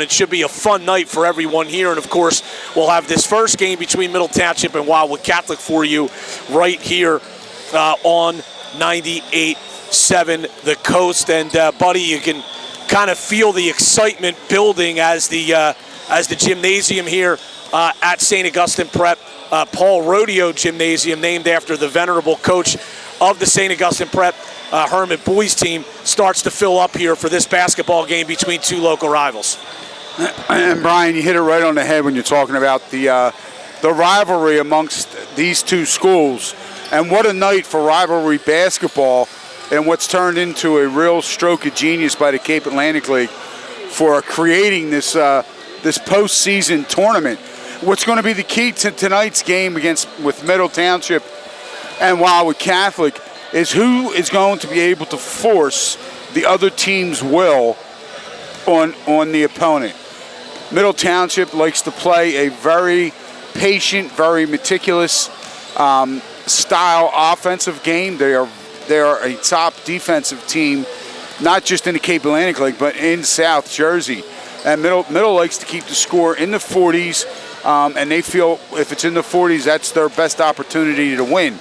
and it should be a fun night for everyone here. And, of course, we'll have this first game between Middle Township and Wildwood Catholic for you right here on 98.7 The Coast. And, buddy, you can kind of feel the excitement building as the gymnasium here at St. Augustine Prep, Paul Rodeo Gymnasium, named after the venerable coach of the St. Augustine Prep Hermit boys team, starts to fill up here for this basketball game between two local rivals. And Brian, you hit it right on the head when you're talking about the rivalry amongst these two schools. And what a night for rivalry basketball, and what's turned into a real stroke of genius by the Cape Atlantic League for creating this postseason tournament. What's going to be the key to tonight's game with Middle Township and Wildwood Catholic is who is going to be able to force the other team's will on the opponent. Middle Township likes to play a very patient, very meticulous style offensive game. They are a top defensive team, not just in the Cape Atlantic League, but in South Jersey. And Middle likes to keep the score in the 40s, and they feel if it's in the 40s, that's their best opportunity to win.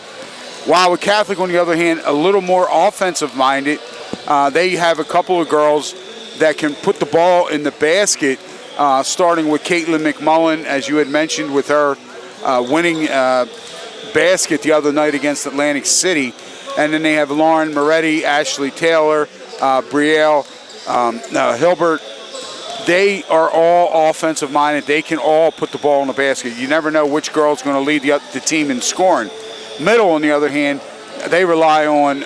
Wildwood Catholic, on the other hand, a little more offensive-minded. They have a couple of girls that can put the ball in the basket, starting with Caitlin McMullen, as you had mentioned, with her winning basket the other night against Atlantic City. And then they have Lauren Moretti, Ashley Taylor, Brielle Hilbert. They are all offensive-minded. They can all put the ball in the basket. You never know which girl's going to lead the team in scoring. Middle, on the other hand, they rely on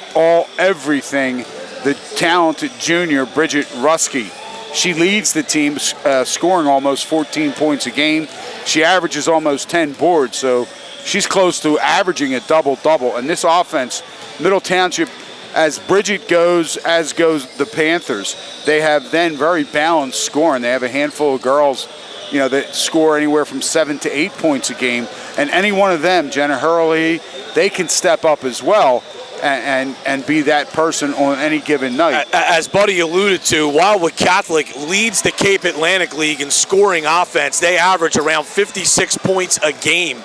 everything. The talented junior, Bridget Ruski. She leads the team, scoring almost 14 points a game. She averages almost 10 boards, so she's close to averaging a double-double. And this offense, Middle Township, as Bridget goes, as goes the Panthers, they have then very balanced scoring. They have a handful of girls, that score anywhere from 7 to 8 points a game. And any one of them, Jenna Hurley, they can step up as well and be that person on any given night. As Buddy alluded to, Wildwood Catholic leads the Cape Atlantic League in scoring offense. They average around 56 points a game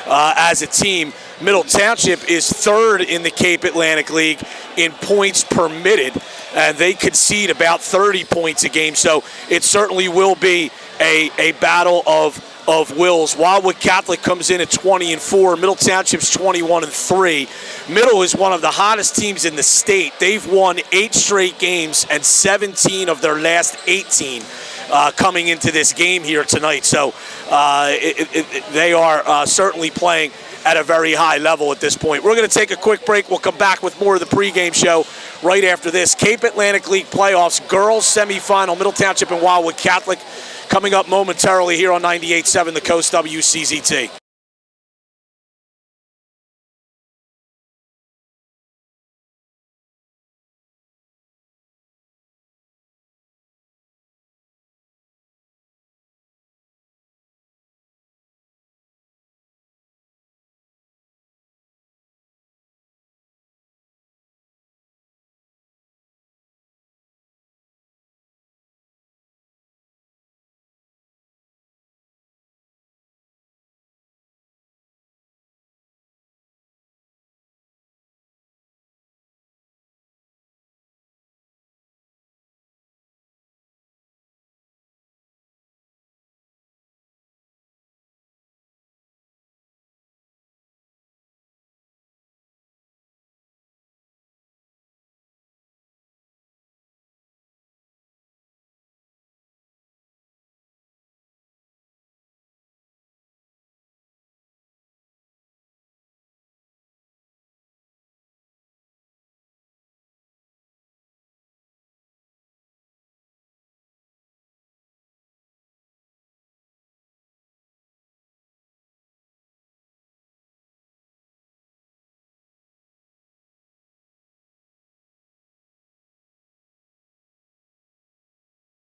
as a team. Middle Township is third in the Cape Atlantic League in points permitted, and they concede about 30 points a game. So it certainly will be a battle of wills. Wildwood Catholic comes in at 20-4. Middle Township's 21-3. Middle is one of the hottest teams in the state. They've won 8 straight games and 17 of their last 18 coming into this game here tonight. So they are certainly playing at a very high level at this point. We're going to take a quick break. We'll come back with more of the pregame show right after this. Cape Atlantic League playoffs, girls semifinal, Middle Township and Wildwood Catholic coming up momentarily here on 98.7 The Coast WCZT.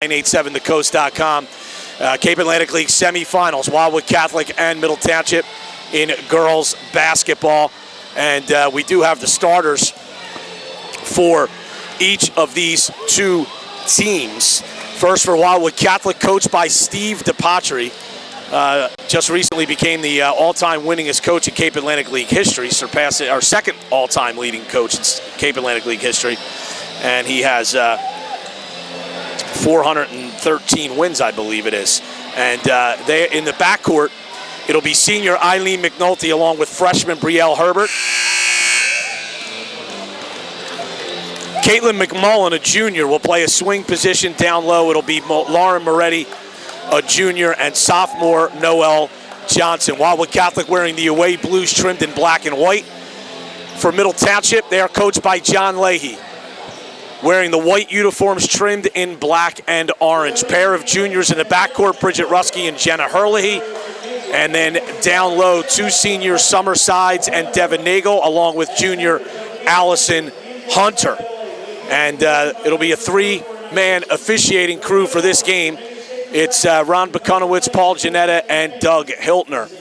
.987thecoast.com. Cape Atlantic League semifinals, Wildwood Catholic and Middle Township in girls basketball. And we do have the starters for each of these two teams. First for Wildwood Catholic, coached by Steve DePatri. Just recently became the all-time winningest coach in Cape Atlantic League history, surpassing our second all-time leading coach in Cape Atlantic League history. And he has 413 wins, I believe it is. And they in the backcourt, it'll be senior Eileen McNulty along with freshman Brielle Herbert. Caitlin McMullen, a junior, will play a swing position down low. It'll be Lauren Moretti, a junior, and sophomore Noelle Johnson. Wildwood Catholic wearing the away blues trimmed in black and white. For Middle Township, they are coached by John Leahy, wearing the white uniforms trimmed in black and orange. Pair of juniors in the backcourt, Bridget Rusky and Jenna Hurley. And then down low, two seniors, Summer Sides and Devin Nagel, along with junior Allison Hunter. And it'll be a three-man officiating crew for this game. It's Ron Bukunowitz, Paul Janetta, and Doug Hiltner.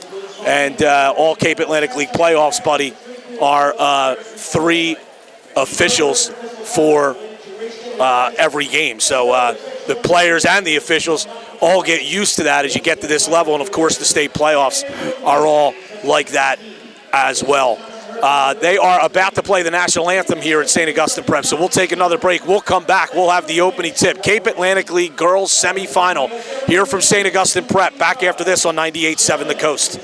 And all Cape Atlantic League playoffs, buddy, are three officials for every game. So the players and the officials all get used to that as you get to this level. And, of course, the state playoffs are all like that as well. They are about to play the national anthem here at St. Augustine Prep, so we'll take another break. We'll come back. We'll have the opening tip. Cape Atlantic League girls semifinal here from St. Augustine Prep. Back after this on 98.7 The Coast.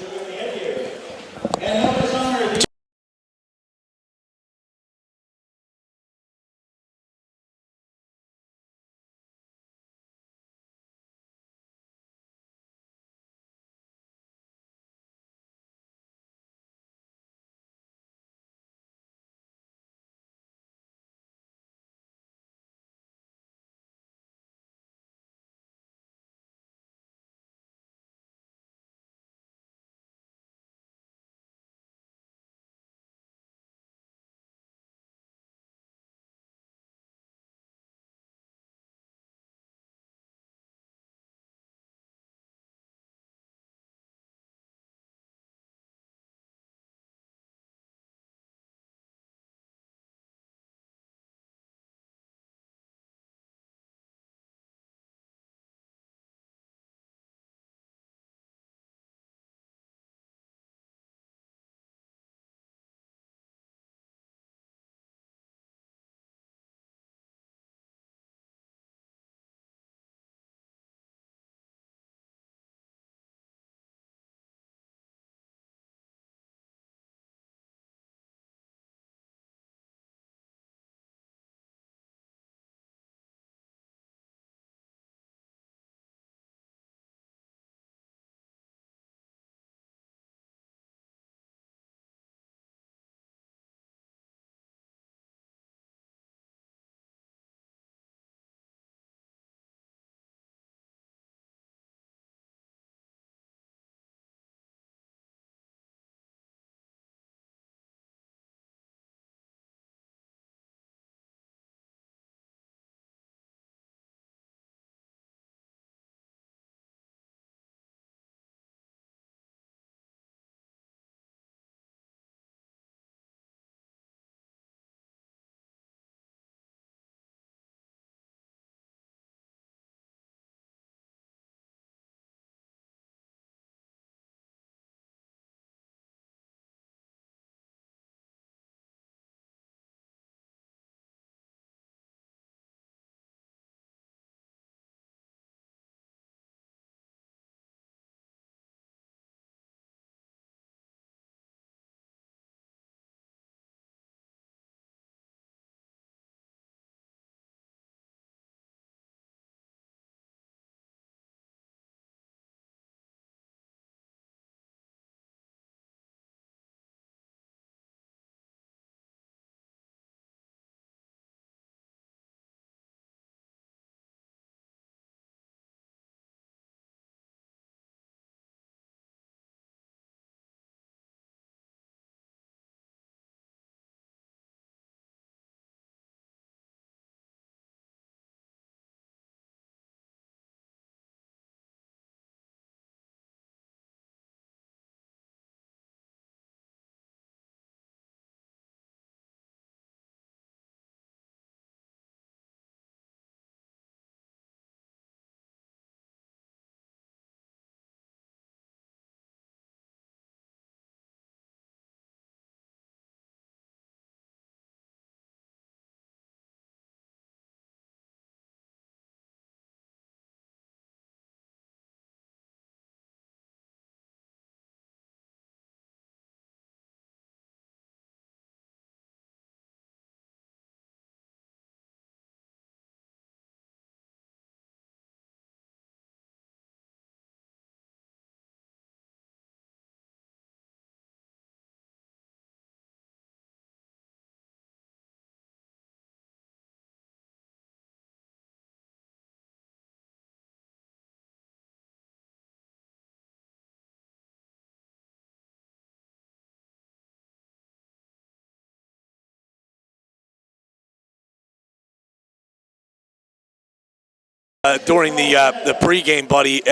during the pregame, buddy,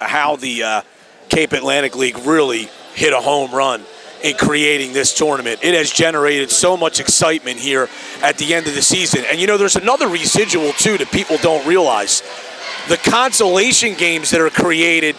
how the Cape Atlantic League really hit a home run in creating this tournament. It has generated so much excitement here at the end of the season. And, there's another residual, too, that people don't realize. The consolation games that are created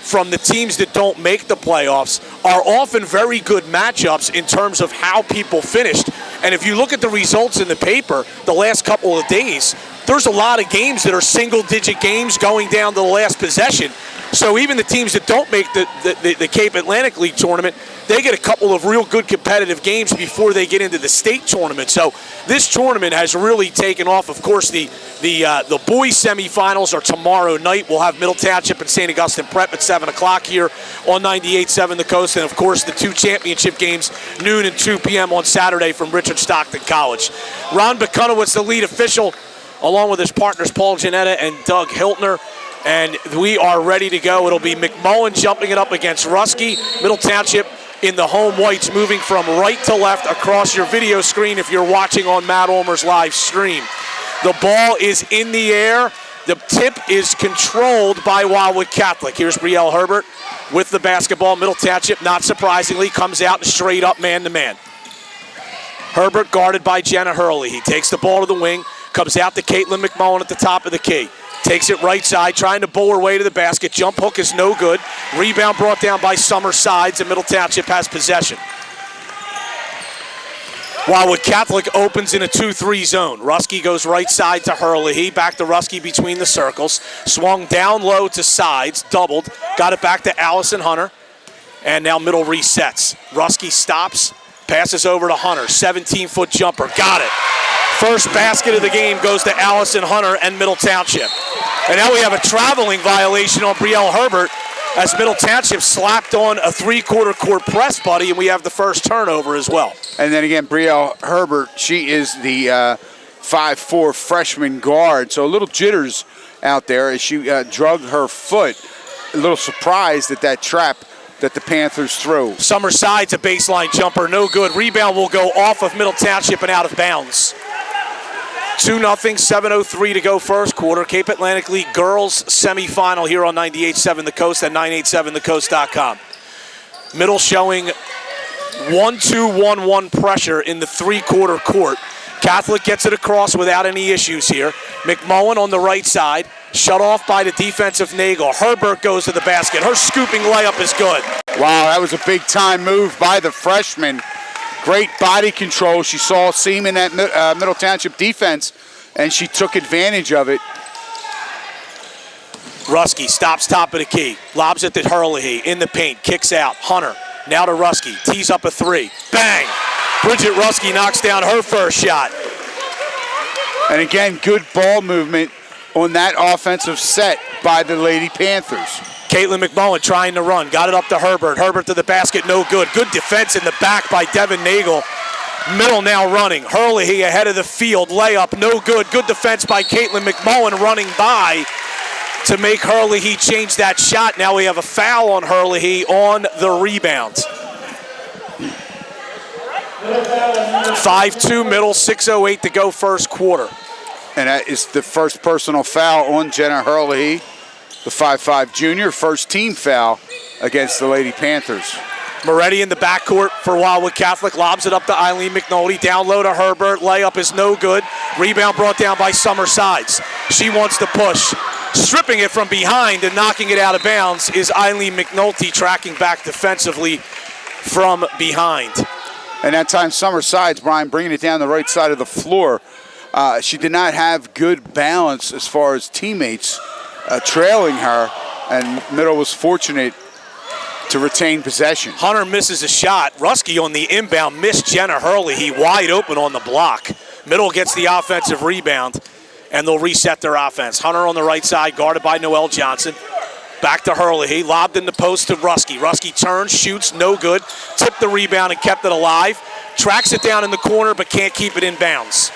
from the teams that don't make the playoffs are often very good matchups in terms of how people finished. And if you look at the results in the paper the last couple of days, there's a lot of games that are single-digit games going down to the last possession. So even the teams that don't make the Cape Atlantic League tournament, they get a couple of real good competitive games before they get into the state tournament. So this tournament has really taken off. Of course, the boys semifinals are tomorrow night. We'll have Middle Township and St. Augustine Prep at 7 o'clock here on 98.7 The Coast. And, of course, the two championship games, noon and 2 p.m. on Saturday from Richard Stockton College. Ron Bakunowitz, the lead official, along with his partners Paul Janetta and Doug Hiltner. And we are ready to go. It'll be McMullen jumping it up against Rusky. Middle Township in the home whites, moving from right to left across your video screen if you're watching on Matt Ulmer's live stream. The ball is in the air. The tip is controlled by Wildwood Catholic. Here's Brielle Herbert with the basketball. Middle Township, not surprisingly, comes out and straight up man-to-man. Herbert guarded by Jenna Hurley. He takes the ball to the wing, comes out to Caitlin McMullen at the top of the key. Takes it right side, trying to bowl her way to the basket. Jump hook is no good. Rebound brought down by Summer Sides, and Middle Township has possession. Wildwood Catholic opens in a 2-3 zone. Rusky goes right side to Hurley. Back to Rusky between the circles. Swung down low to Sides, doubled. Got it back to Allison Hunter. And now Middle resets. Rusky stops, passes over to Hunter. 17-foot jumper, got it. First basket of the game goes to Allison Hunter and Middle Township. And now we have a traveling violation on Brielle Herbert as Middle Township slapped on a three-quarter court press, buddy, and we have the first turnover as well. And then again, Brielle Herbert, she is the 5'4" freshman guard, so a little jitters out there as she drug her foot. A little surprised at that trap that the Panthers threw. Summer Sides, a baseline jumper, no good. Rebound will go off of Middle Township and out of bounds. 2-0, 7:03 to go first quarter. Cape Atlantic League girls semifinal here on 98.7 The Coast and 987thecoast.com. Middle showing 1-2-1-1 pressure in the three-quarter court. Catholic gets it across without any issues here. McMullen on the right side, shut off by the defensive Nagel. Herbert goes to the basket. Her scooping layup is good. Wow, that was a big-time move by the freshman. Great body control. She saw seam in that Middle Township defense, and she took advantage of it. Rusky stops top of the key. Lobs it to Hurley in the paint. Kicks out. Hunter now to Rusky. Tees up a three. Bang! Bridget Rusky knocks down her first shot. And again, good ball movement on that offensive set by the Lady Panthers. Caitlin McMullen trying to run. Got it up to Herbert. Herbert to the basket, no good. Good defense in the back by Devin Nagel. Middle now running. Hurley ahead of the field. Layup, no good. Good defense by Caitlin McMullen running by to make Hurley change that shot. Now we have a foul on Hurley on the rebound. 5-2 Middle, 6:08 to go first quarter. And that is the first personal foul on Jenna Hurley, the 5'5" junior, first team foul against the Lady Panthers. Moretti in the backcourt for Wildwood Catholic. Lobs it up to Eileen McNulty. Down low to Herbert. Layup is no good. Rebound brought down by Summer Sides. She wants to push. Stripping it from behind and knocking it out of bounds is Eileen McNulty, tracking back defensively from behind. And that time, Summer Sides, Brian, bringing it down the right side of the floor. She did not have good balance as far as teammates trailing her, and Middle was fortunate to retain possession. Hunter misses a shot. Rusky on the inbound missed Jenna Hurley. He wide open on the block. Middle gets the offensive rebound, and they'll reset their offense. Hunter on the right side, guarded by Noelle Johnson. Back to Hurley. He lobbed in the post to Rusky. Rusky turns, shoots, no good. Tipped the rebound and kept it alive. Tracks it down in the corner, but can't keep it in bounds.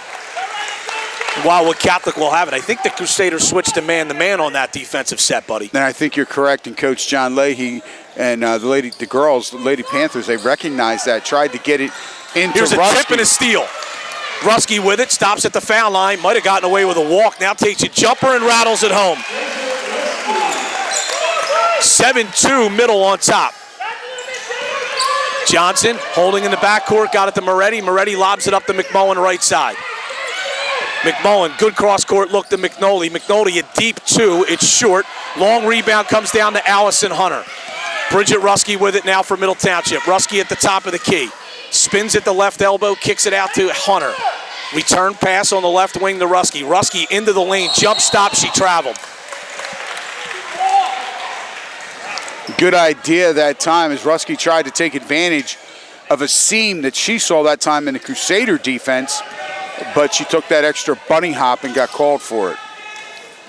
Wildwood Catholic will have it. I think the Crusaders switched to man-to-man on that defensive set, buddy. And I think you're correct. And Coach John Leahy and the Lady Panthers, they recognized that, tried to get it into Here's a Rusky. tip and a steal. Rusky with it, stops at the foul line, might have gotten away with a walk, now takes a jumper and rattles it home. 7-2, Middle on top. Johnson holding in the backcourt, got it to Moretti. Moretti lobs it up to McMullen right side. McMullen, good cross-court look to McNulty. McNulty a deep two, it's short. Long rebound comes down to Allison Hunter. Bridget Rusky with it now for Middle Township. Rusky at the top of the key. Spins at the left elbow, kicks it out to Hunter. Return pass on the left wing to Rusky. Rusky into the lane, jump stop, she traveled. Good idea that time as Rusky tried to take advantage of a seam that she saw that time in the Crusader defense, but she took that extra bunny hop and got called for it.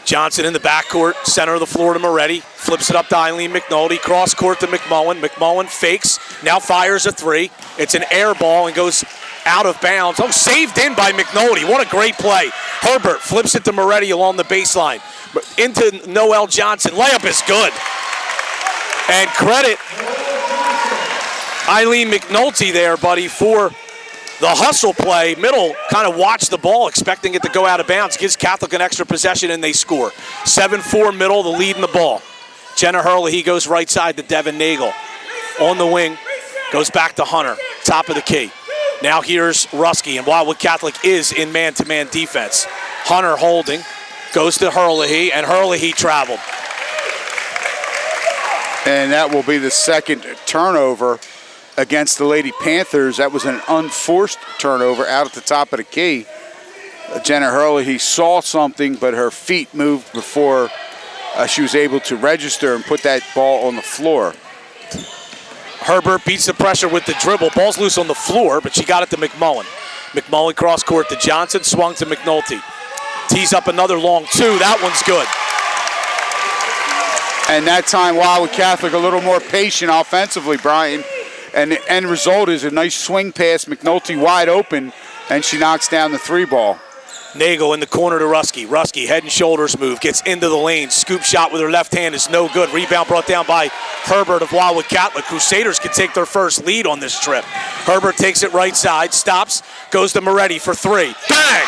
Johnson in the backcourt, center of the floor to Moretti. Flips it up to Eileen McNulty. Cross court to McMullen. McMullen fakes, now fires a three. It's an air ball and goes out of bounds. Oh, saved in by McNulty. What a great play. Herbert flips it to Moretti along the baseline. Into Noel Johnson. Layup is good. And credit Eileen McNulty there, buddy, for the hustle play. Middle kind of watched the ball, expecting it to go out of bounds. Gives Catholic an extra possession, and they score. 7-4 Middle, the lead in the ball. Jenna Hurley, he goes right side to Devin Nagel. On the wing, goes back to Hunter, top of the key. Now here's Rusky, and Wildwood Catholic is in man-to-man defense. Hunter holding, goes to Hurley, and Hurley traveled. And that will be the second turnover against the Lady Panthers. That was an unforced turnover out at the top of the key. Jenna Hurley, he saw something, but her feet moved before she was able to register and put that ball on the floor. Herbert beats the pressure with the dribble. Ball's loose on the floor, but she got it to McMullen. McMullen cross court to Johnson, swung to McNulty. Tees up another long two. That one's good. And that time, Wildwood Catholic a little more patient offensively, Brian. And the end result is a nice swing pass, McNulty wide open, and she knocks down the three ball. Nagel in the corner to Rusky. Rusky, head and shoulders move, gets into the lane. Scoop shot with her left hand is no good. Rebound brought down by Herbert of Wildwood Catholic. Crusaders can take their first lead on this trip. Herbert takes it right side, stops, goes to Moretti for three. Bang!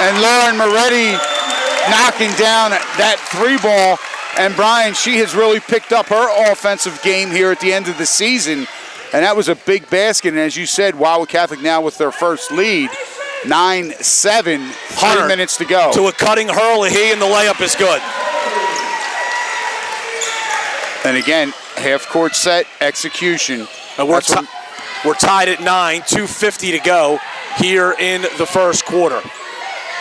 And Lauren Moretti knocking down that three ball. And Brian, she has really picked up her offensive game here at the end of the season. And that was a big basket. And as you said, Wildwood Catholic now with their first lead. 9-7, 3 minutes to go. To a cutting Hurley, and the layup is good. And again, half-court set, execution. And we're tied at 9, 2:50 to go here in the first quarter.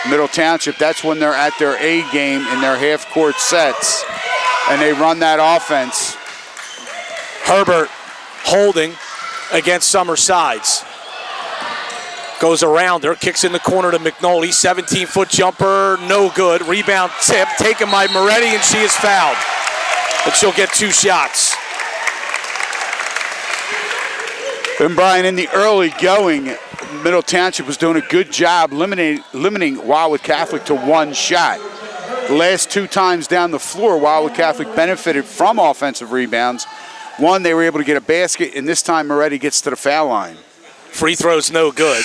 Middle Township, that's when they're at their A game in their half-court sets, and they run that offense. Herbert holding against Summer Sides. Goes around her, kicks in the corner to McNulty. 17-foot jumper, no good. Rebound tip, taken by Moretti, and she is fouled. But she'll get two shots. And Brian, in the early going, Middle Township was doing a good job limiting Wildwood Catholic to one shot. The last two times down the floor, Wildwood Catholic benefited from offensive rebounds. One, they were able to get a basket, and this time Moretti gets to the foul line. Free throw's no good.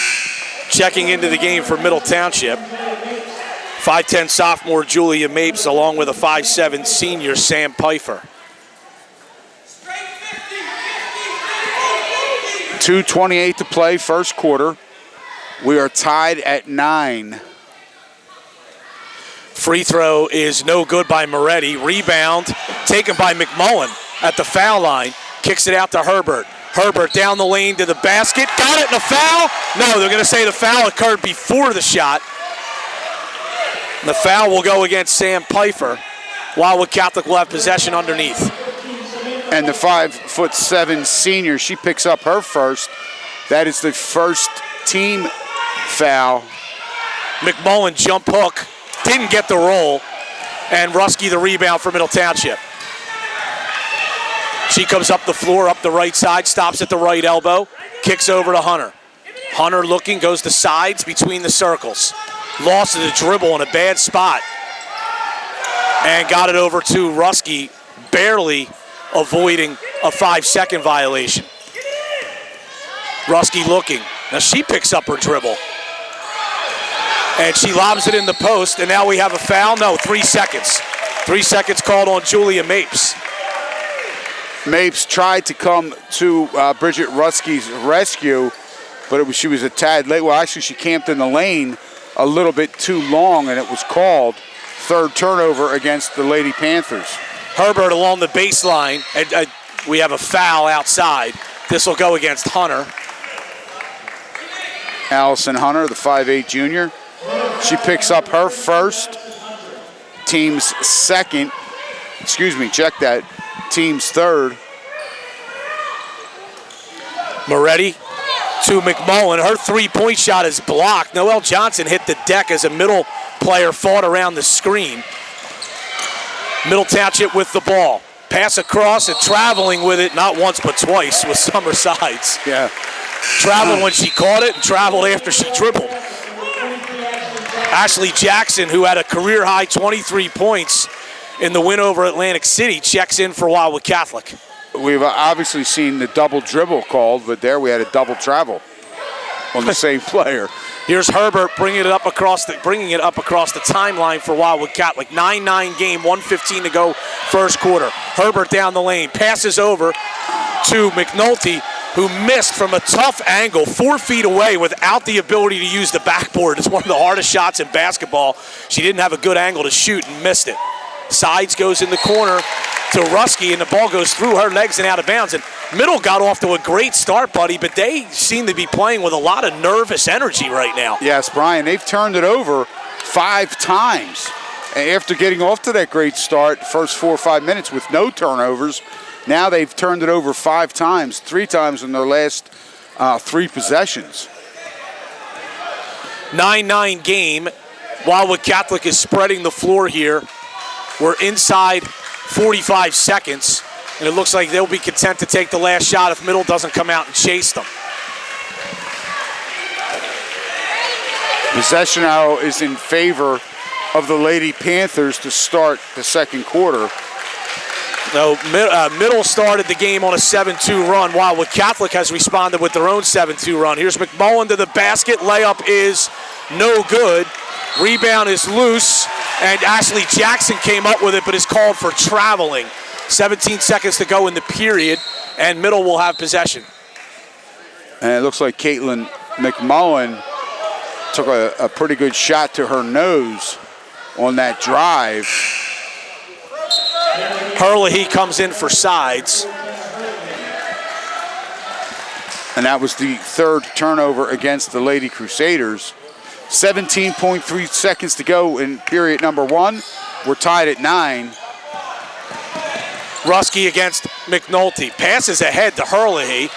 Checking into the game for Middle Township, 5'10 sophomore Julia Mapes along with a 5'7 senior Sam Pfeiffer. 2:28 to play, first quarter. We are tied at 9. Free throw is no good by Moretti. Rebound taken by McMullen at the foul line. Kicks it out to Herbert. Herbert down the lane to the basket. Got it in a foul? No, they're going to say the foul occurred before the shot. The foul will go against Sam Pfeiffer. Wildwood Catholic will have possession underneath. And the 5'7" senior, she picks up her first. That is the first team foul. McMullen jump hook, didn't get the roll, and Rusky the rebound for Middle Township. She comes up the floor, up the right side, stops at the right elbow, kicks over to Hunter. Hunter looking, goes to sides between the circles. Lost the dribble in a bad spot. And got it over to Rusky, barely avoiding a 5-second violation. Rusky looking. Now she picks up her dribble. And she lobs it in the post, and now we have a foul. No, 3 seconds. 3 seconds called on Julia Mapes. Mapes tried to come to Bridget Rutsky's rescue, but she was a tad late. Well, actually, she camped in the lane a little bit too long, and it was called. Third turnover against the Lady Panthers. Herbert along the baseline, and we have a foul outside. This will go against Hunter. Allison Hunter, the 5'8 junior. She picks up her first, team's second, check that, team's third. Moretti to McMullen. Her three-point shot is blocked. Noelle Johnson hit the deck as a middle player fought around the screen. Middle Township with the ball. Pass across and traveling with it, not once but twice with Summer Sides. Yeah. Traveled when she caught it and traveled after she dribbled. Ashley Jackson, who had a career-high 23 points in the win over Atlantic City, checks in for Wildwood Catholic. We've obviously seen the double dribble called, but there we had a double travel on the same player. Here's Herbert bringing it up across the timeline for Wildwood Catholic. 9-9 game, 1:15 to go first quarter. Herbert down the lane, passes over to McNulty, who missed from a tough angle 4 feet away without the ability to use the backboard. It's one of the hardest shots in basketball. She didn't have a good angle to shoot and missed it. Sides goes in the corner to Rusky, and the ball goes through her legs and out of bounds. And Middle got off to a great start, buddy, but they seem to be playing with a lot of nervous energy right now. Yes, Brian, they've turned it over 5 times. And after getting off to that great start, first 4 or 5 minutes with no turnovers, now they've turned it over 5 times, 3 times in their last 3 possessions. 9-9 game. Wildwood Catholic is spreading the floor here. We're inside 45 seconds, and it looks like they'll be content to take the last shot if Middle doesn't come out and chase them. Possession arrow is in favor of the Lady Panthers to start the second quarter. No, Middle started the game on a 7-2 run. Wildwood Catholic has responded with their own 7-2 run. Here's McMullen to the basket. Layup is no good. Rebound is loose, and Ashley Jackson came up with it, but is called for traveling. 17 seconds to go in the period, and Middle will have possession. And it looks like Caitlin McMullen took a pretty good shot to her nose on that drive. Herlihy comes in for Sides. And that was the third turnover against the Lady Crusaders. 17.3 seconds to go in period number 1. We're tied at 9. Rusky against McNulty. Passes ahead to Herlihy.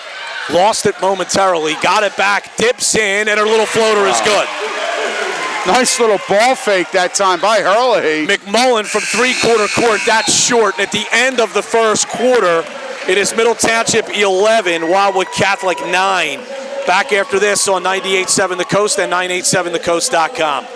Lost it momentarily. Got it back. Dips in, and her little floater is good. Nice little ball fake that time by Herlihy. McMullen from three-quarter court. That's short. At the end of the first quarter, it is Middle Township 11, Wildwood Catholic 9. Back after this on 98.7 The Coast and 987thecoast.com.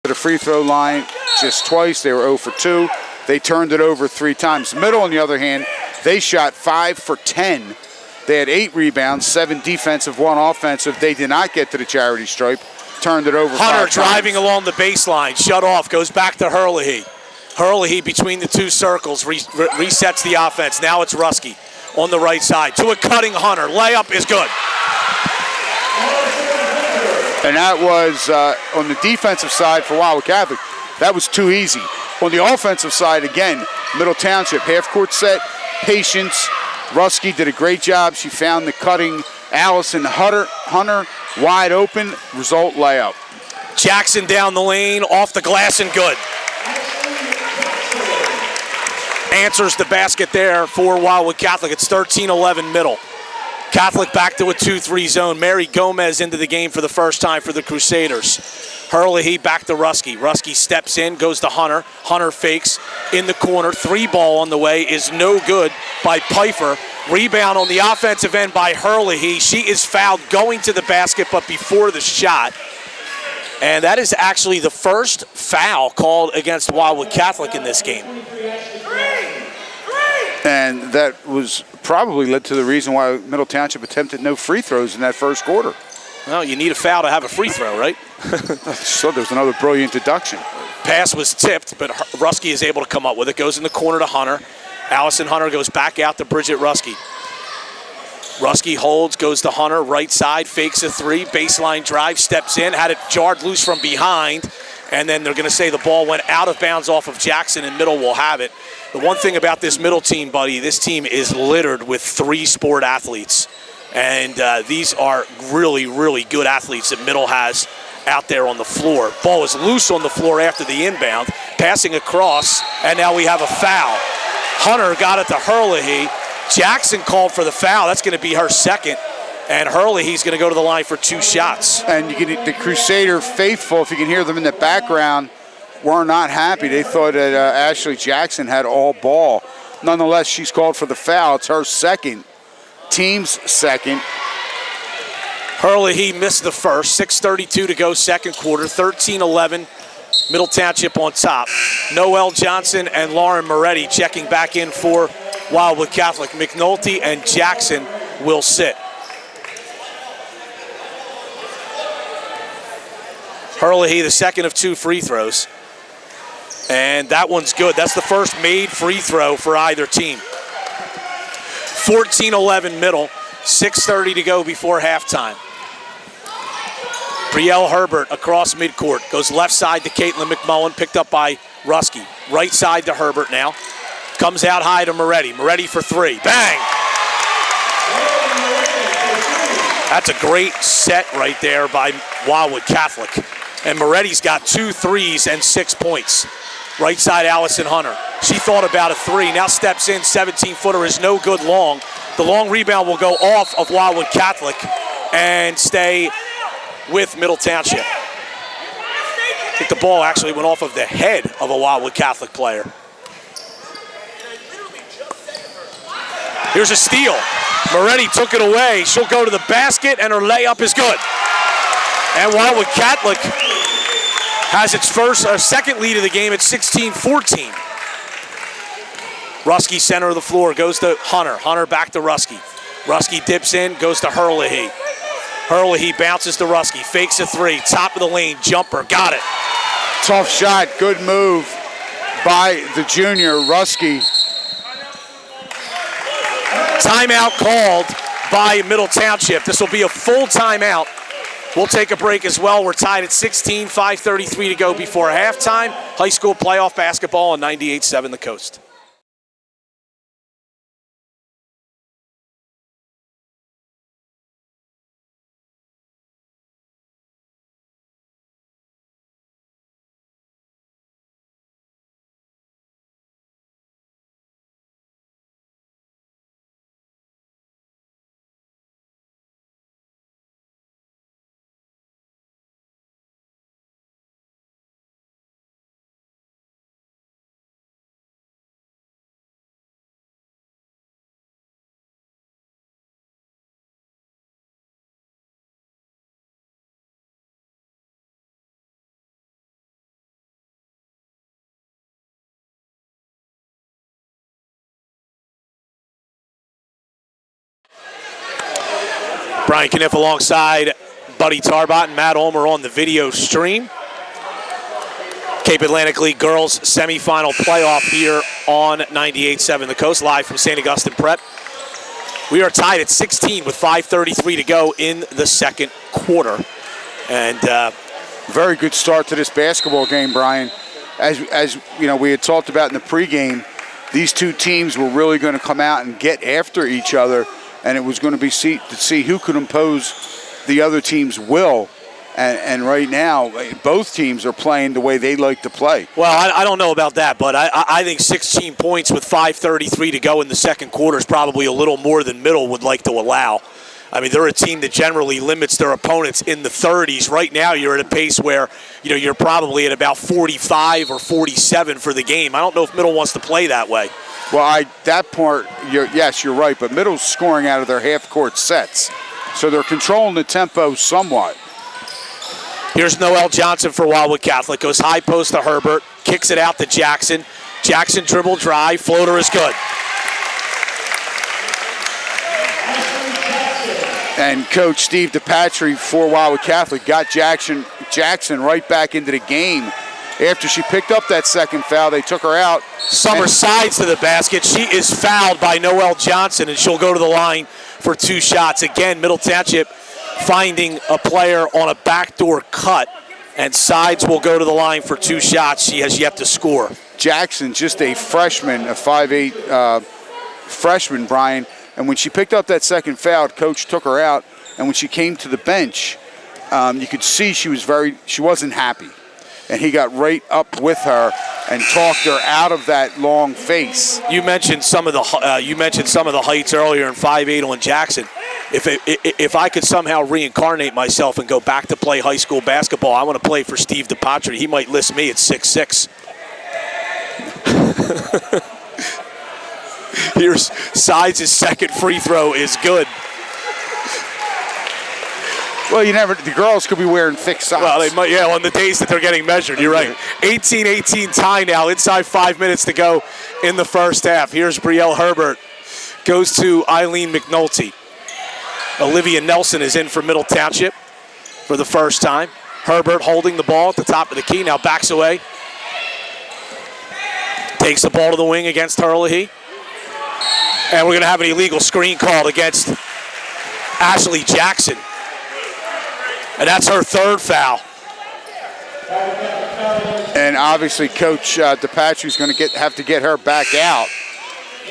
The free throw line just twice. They were 0 for 2. They turned it over 3 times. Middle, on the other hand, they shot 5 for 10 They had 8 rebounds, 7 defensive, 1 offensive. They did not get to the charity stripe. Turned it over. Hunter 5 driving times. along the baseline, shut off, goes back to Herlihy. Herlihy between the 2 circles, resets the offense. Now it's Rusky on the right side to a cutting Hunter. Layup is good. And that was on the defensive side for Wildwood Catholic. That was too easy. On the offensive side, again, Middle Township, half-court set, patience. Rusky did a great job. She found the cutting Allison Hunter wide open. Result, layup. Jackson down the lane, off the glass and good. Answers the basket there for Wildwood Catholic. It's 13-11 Middle. Catholic back to a 2-3 zone. Mary Gomez into the game for the first time for the Crusaders. Herlihy back to Rusky. Rusky steps in, goes to Hunter. Hunter fakes in the corner. 3-ball on the way is no good by Pfeiffer. Rebound on the offensive end by Herlihy. She is fouled going to the basket, but before the shot. And that is actually the first foul called against Wildwood Catholic in this game. And that was probably led to the reason why Middle Township attempted no free throws in that first quarter. Well, you need a foul to have a free throw, right? So there's another brilliant deduction. Pass was tipped, but Rusky is able to come up with it. Goes in the corner to Hunter. Allison Hunter goes back out to Bridget Rusky. Rusky holds, goes to Hunter, right side, fakes a 3, baseline drive, steps in, had it jarred loose from behind, and then they're going to say the ball went out of bounds off of Jackson, and Middle will have it. The one thing about this Middle team, buddy, this team is littered with 3 sport athletes, and these are really, really good athletes that Middle has out there on the floor. Ball is loose on the floor after the inbound, passing across, and now we have a foul. Hunter got it to Herlihy. Jackson called for the foul. That's going to be her second. And Herlihy's going to go to the line for 2 shots. And you can, the Crusader faithful, if you can hear them in the background, were not happy. They thought that Ashley Jackson had all ball. Nonetheless, she's called for the foul. It's her second, team's second. Herlihy missed the first. 6:32 to go, second quarter. 13-11. Middle Township on top. Noelle Johnson and Lauren Moretti checking back in for Wildwood Catholic. McNulty and Jackson will sit. Herlihy, the second of 2 free throws. And that one's good. That's the first made free throw for either team. 14-11 Middle. 6:30 to go before halftime. Brielle Herbert across midcourt. Goes left side to Caitlin McMullen, picked up by Rusky. Right side to Herbert now. Comes out high to Moretti. Moretti for 3. Bang! That's a great set right there by Wildwood Catholic. And Moretti's got 2 threes and 6 points. Right side, Allison Hunter. She thought about a 3. Now steps in. 17-footer is no good long. The long rebound will go off of Wildwood Catholic and stay with Middle Township. I think the ball actually went off of the head of a Wildwood Catholic player. Here's a steal. Moretti took it away. She'll go to the basket, and her layup is good. And Wildwood Catholic has its second lead of the game at 16-14. Rusky, center of the floor, goes to Hunter. Hunter back to Rusky. Rusky dips in, goes to Herlihy. Herlihy bounces to Rusky, fakes a 3, top of the lane, jumper, got it. Tough shot, good move by the junior, Rusky. Timeout called by Middle Township. This will be a full timeout. We'll take a break as well. We're tied at 16, 5:33 to go before halftime. High school playoff basketball on 98.7 The Coast. Brian Kniff alongside Buddy Tarbott and Matt Ulmer on the video stream. Cape Atlantic League girls semifinal playoff here on 98.7 The Coast, live from St. Augustine Prep. We are tied at 16 with 5:33 to go in the second quarter. And very good start to this basketball game, Brian. As you know, we had talked about in the pregame, these two teams were really going to come out and get after each other, and it was going to be to see who could impose the other team's will. And right now, both teams are playing the way they like to play. Well, I don't know about that, but I think 16 points with 5:33 to go in the second quarter is probably a little more than Middle would like to allow. I mean, they're a team that generally limits their opponents in the 30s. Right now, you're at a pace where, you're probably at about 45 or 47 for the game. I don't know if Middle wants to play that way. Well, that part, yes, you're right, but Middle's scoring out of their half-court sets. So they're controlling the tempo somewhat. Here's Noel Johnson for Wildwood Catholic. Goes high post to Herbert, kicks it out to Jackson. Jackson dribble drive, floater is good. And Coach Steve DePatry for Wildwood Catholic got Jackson right back into the game. After she picked up that second foul, they took her out. Summer sides to the basket. She is fouled by Noel Johnson, and she'll go to the line for 2 shots. Again, Middle Township finding a player on a backdoor cut, and Sides will go to the line for 2 shots. She has yet to score. Jackson, just a freshman, a 5'8" freshman, Brian. And when she picked up that second foul, Coach took her out. And when she came to the bench, you could see she wasn't happy. And he got right up with her and talked her out of that long face. You mentioned some of the heights earlier in 5'8" on Jackson. If I could somehow reincarnate myself and go back to play high school basketball, I want to play for Steve DePatry. He might list me at 6'6". Here's Sides' second free throw is good. Well, the girls could be wearing thick socks. Well, they might, on the days that they're getting measured, you're right. 18-18 tie now, inside 5 minutes to go in the first half. Here's Brielle Herbert, goes to Eileen McNulty. Olivia Nelson is in for Middle Township for the first time. Herbert holding the ball at the top of the key, now backs away. Takes the ball to the wing against Herlihy. And we're going to have an illegal screen called against Ashley Jackson. And that's her 3rd foul. And obviously, Coach DePatry's going to have to get her back out.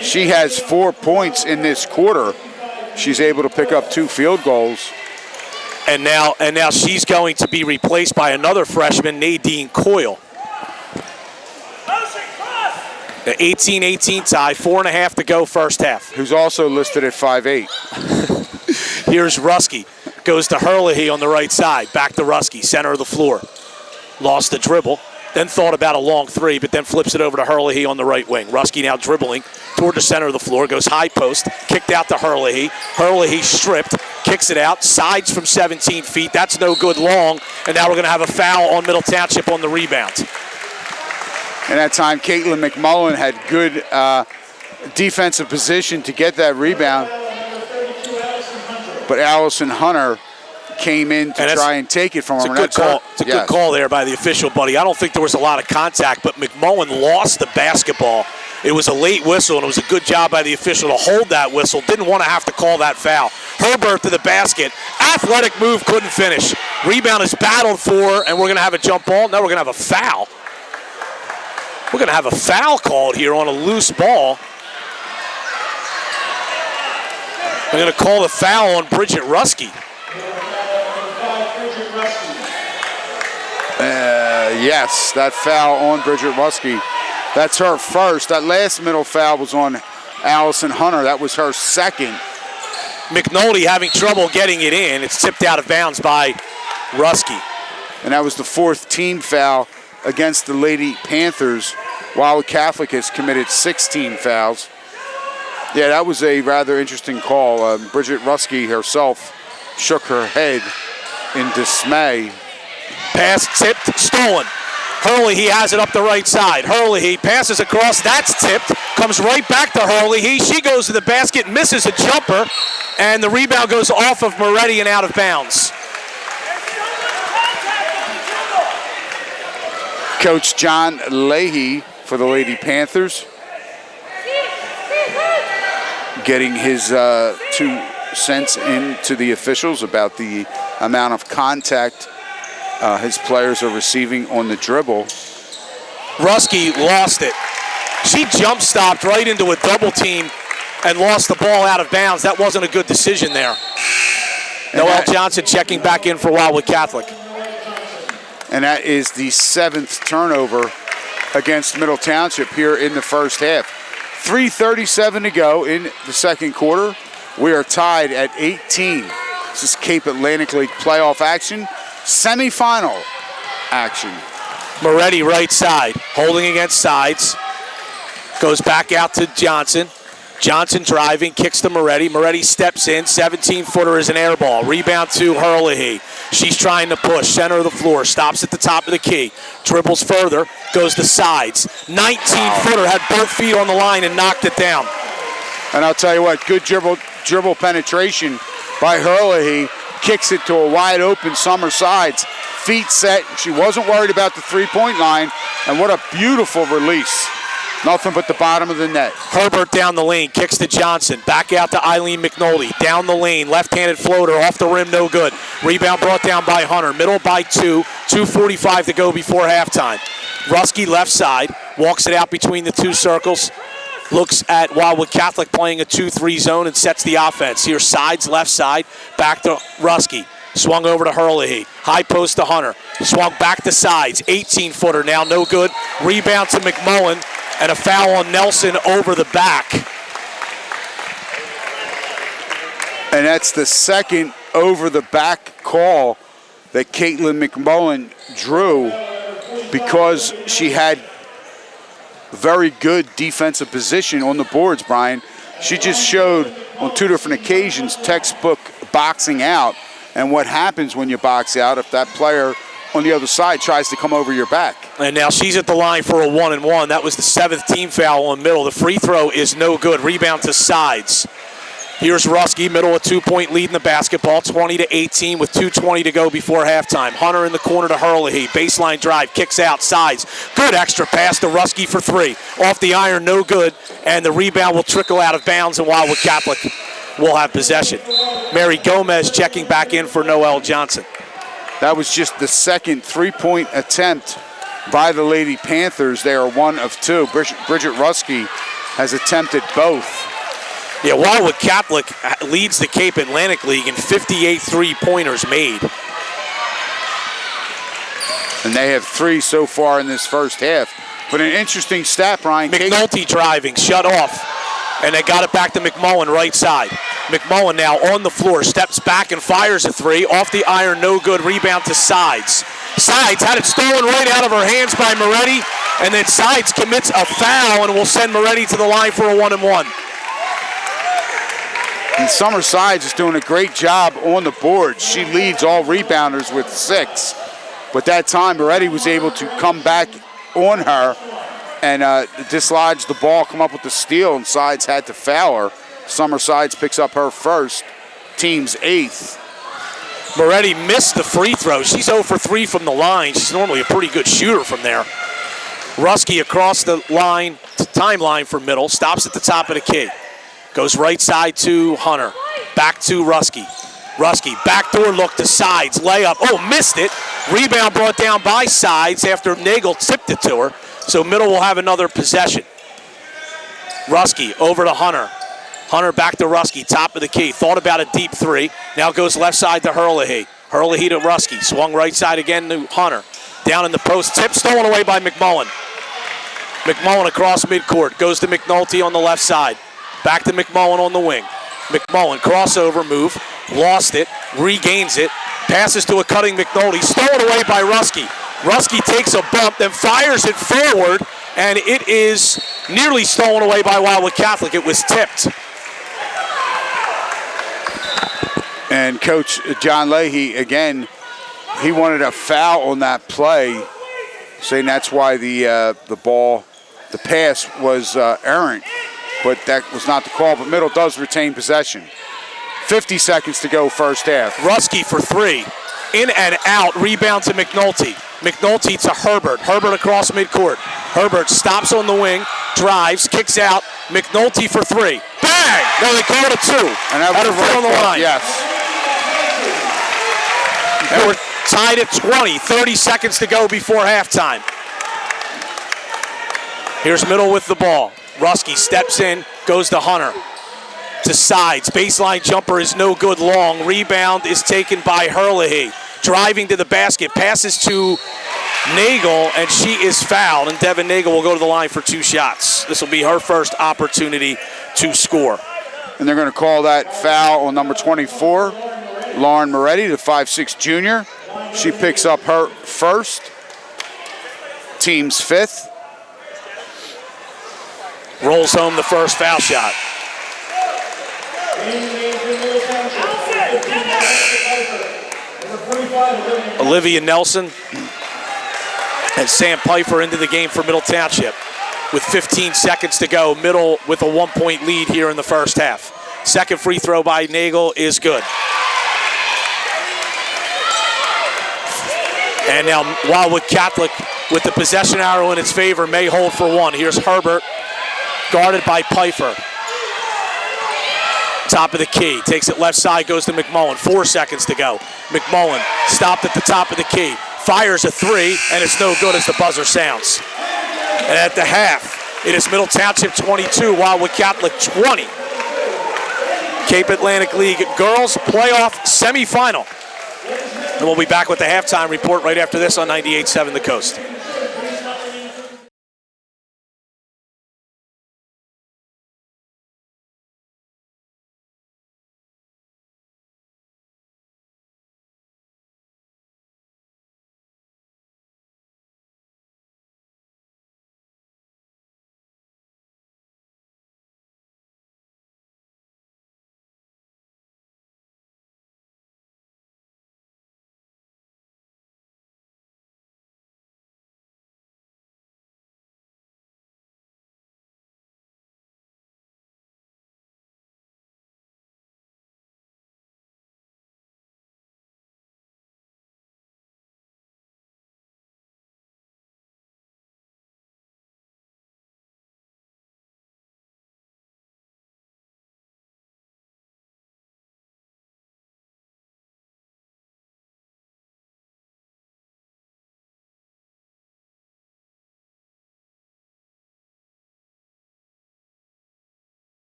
She has 4 points in this quarter. She's able to pick up 2 field goals. And now she's going to be replaced by another freshman, Nadine Coyle. The 18-18 tie, 4.5 to go first half. Who's also listed at 5'8". Here's Rusky. Goes to Herlihy on the right side. Back to Rusky, center of the floor. Lost the dribble. Then thought about a long 3, but then flips it over to Herlihy on the right wing. Rusky now dribbling toward the center of the floor. Goes high post. Kicked out to Herlihy. Herlihy stripped. Kicks it out. Sides from 17 feet. That's no good long. And now we're going to have a foul on Middle Township on the rebound. And that time, Caitlin McMullen had good defensive position to get that rebound. But Allison Hunter came in to try and take it from her. It's a good call there by the official, buddy. I don't think there was a lot of contact, but McMullen lost the basketball. It was a late whistle, and it was a good job by the official to hold that whistle. Didn't want to have to call that foul. Herbert to the basket. Athletic move, couldn't finish. Rebound is battled for, and we're going to have a jump ball. Now we're going to have a foul. We're going to have a foul called here on a loose ball. We're going to call the foul on Bridget Rusky. Yes, that foul on Bridget Rusky. That's her first. That last middle foul was on Allison Hunter. That was her second. McNulty having trouble getting it in. It's tipped out of bounds by Rusky. And that was the 4th team foul against the Lady Panthers. Wildwood Catholic has committed 16 fouls. Yeah, that was a rather interesting call. Bridget Rusky herself shook her head in dismay. Pass tipped, stolen. Hurley, he has it up the right side. Hurley, he passes across. That's tipped. Comes right back to Hurley. She goes to the basket, misses a jumper, and the rebound goes off of Moretti and out of bounds. Coach John Leahy for the Lady Panthers getting his 2 cents into the officials about the amount of contact his players are receiving on the dribble. Ruski lost it. She jump stopped right into a double team and lost the ball out of bounds. That wasn't a good decision there. Noelle Johnson checking back in for Wildwood Catholic. And that is the 7th turnover against Middle Township here in the first half. 3:37 to go in the second quarter. We are tied at 18. This is Cape Atlantic League playoff action, semifinal action. Moretti right side, holding against sides. Goes back out to Johnson. Johnson driving, kicks to Moretti. Moretti steps in, 17-footer is an air ball. Rebound to Hurley. She's trying to push, center of the floor, stops at the top of the key. Dribbles further, goes to sides. 19-footer, had both feet on the line and knocked it down. And I'll tell you what, good dribble penetration by Hurley. Kicks it to a wide open Summer Sides. Feet set, she wasn't worried about the three-point line, and what a beautiful release. Nothing but the bottom of the net. Herbert down the lane, kicks to Johnson. Back out to Eileen McNulty. Down the lane, left-handed floater, off the rim, no good. Rebound brought down by Hunter. Middle by 2, 2:45 to go before halftime. Ruski left side, walks it out between the 2 circles. Looks at Wildwood Catholic playing a 2-3 zone and sets the offense. Here, sides, left side, back to Ruski. Swung over to Hurley. High post to Hunter. Swung back to sides. 18-footer now, no good. Rebound to McMullen. And a foul on Nelson over the back. And that's the second over the back call that Caitlin McMullen drew because she had very good defensive position on the boards, Brian. She just showed on 2 different occasions textbook boxing out and what happens when you box out if that player on the other side tries to come over your back. And now she's at the line for a 1-and-1. That was the 7th team foul on middle. The free throw is no good. Rebound to sides. Here's Ruski, middle a 2-point lead in the basketball, 20-18 with 2:20 to go before halftime. Hunter in the corner to Hurley. Baseline drive, kicks out, sides. Good extra pass to Ruski for 3. Off the iron, no good. And the rebound will trickle out of bounds, and Wildwood Catholic will have possession. Mary Gomez checking back in for Noelle Johnson. That was just the second 3-point attempt by the Lady Panthers. They are 1 of 2. Bridget Ruski has attempted both. Yeah, Wildwood Catholic leads the Cape Atlantic League in 58 three-pointers made. And they have 3 so far in this first half. But an interesting stat, Brian. McNulty driving, shut off. And they got it back to McMullen right side. McMullen now on the floor, steps back and fires a 3. Off the iron, no good. Rebound to Sides. Sides had it stolen right out of her hands by Moretti. And then Sides commits a foul and will send Moretti to the line for a 1-and-1. And Summer Sides is doing a great job on the board. She leads all rebounders with 6. But that time, Moretti was able to come back on her and dislodge the ball, come up with the steal, and Sides had to foul her. Summer Sides picks up her first, team's 8th. Moretti missed the free throw. She's 0 for 3 from the line. She's normally a pretty good shooter from there. Ruski across the line, timeline for middle, stops at the top of the key. Goes right side to Hunter. Back to Ruski. Ruski, backdoor look to Sides. Layup. Oh, missed it. Rebound brought down by Sides after Nagel tipped it to her. So middle will have another possession. Ruski over to Hunter. Hunter back to Ruski, top of the key. Thought about a deep 3. Now goes left side to Hurley. Hurley to Ruski. Swung right side again to Hunter. Down in the post. Tip stolen away by McMullen. McMullen across midcourt. Goes to McNulty on the left side. Back to McMullen on the wing. McMullen, crossover move. Lost it. Regains it. Passes to a cutting McNulty. Stolen away by Ruski. Ruski takes a bump, then fires it forward, and it is nearly stolen away by Wildwood Catholic. It was tipped. And Coach John Leahy, again, he wanted a foul on that play. saying that's why the pass was errant, but that was not the call. But Middle does retain possession. 50 seconds to go, first half. Ruski for three. In and out, rebound to McNulty. McNulty to Herbert. Herbert across midcourt. Herbert stops on the wing, drives, kicks out. McNulty for three. Bang! No, they call it a two. And that was on the line. Yes. And we're tied at 20. 30 seconds to go before halftime. Here's Middle with the ball. Ruski steps in, goes to Hunter. To sides. Baseline jumper is no good long. Rebound is taken by Herlihy. Driving to the basket. Passes to Nagel, and she is fouled. And Devin Nagel will go to the line for 2 shots. This will be her first opportunity to score. And they're going to call that foul on number 24, Lauren Moretti, the 5'6" junior. She picks up her first, team's 5th. Rolls home the first foul shot. Olivia Nelson and Sam Pfeiffer into the game for Middle Township with 15 seconds to go. Middle with a 1-point lead here in the first half. Second free throw by Nagel is good. And now Wildwood Catholic with the possession arrow in its favor may hold for one. Here's Herbert, guarded by Pfeiffer. Top of the key, takes it left side, goes to McMullen. 4 seconds to go. McMullen stopped at the top of the key, fires a three, and it's no good as the buzzer sounds. And at the half, it is Middle Township 22, Wildwood Catholic 20. Cape Atlantic League Girls Playoff Semifinal. And we'll be back with the halftime report right after this on 98.7 The Coast.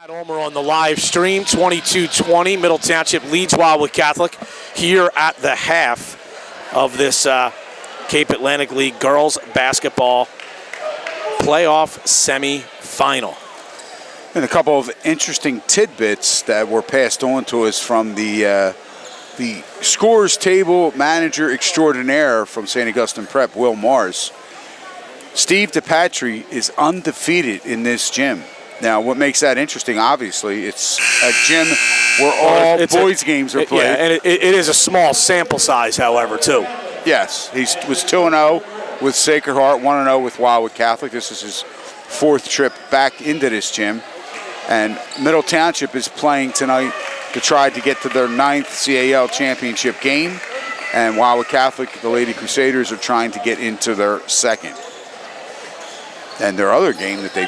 At Omer on the live stream, 22-20. Middle Township leads Wildwood Catholic here at the half of this Cape Atlantic League girls basketball playoff semifinal. And a couple of interesting tidbits that were passed on to us from the scores table manager extraordinaire from St. Augustine Prep, Will Mars. Steve DePatry is undefeated in this gym. Now, what makes that interesting, obviously, it's a gym where all boys' games are played. Yeah, and it is a small sample size, however, too. Yes, he was 2-0 with Sacred Heart, 1-0 with Wildwood Catholic. This is his fourth trip back into this gym. And Middle Township is playing tonight to try to get to their 9th CAL championship game. And Wildwood Catholic, the Lady Crusaders, are trying to get into their second. And their other game that they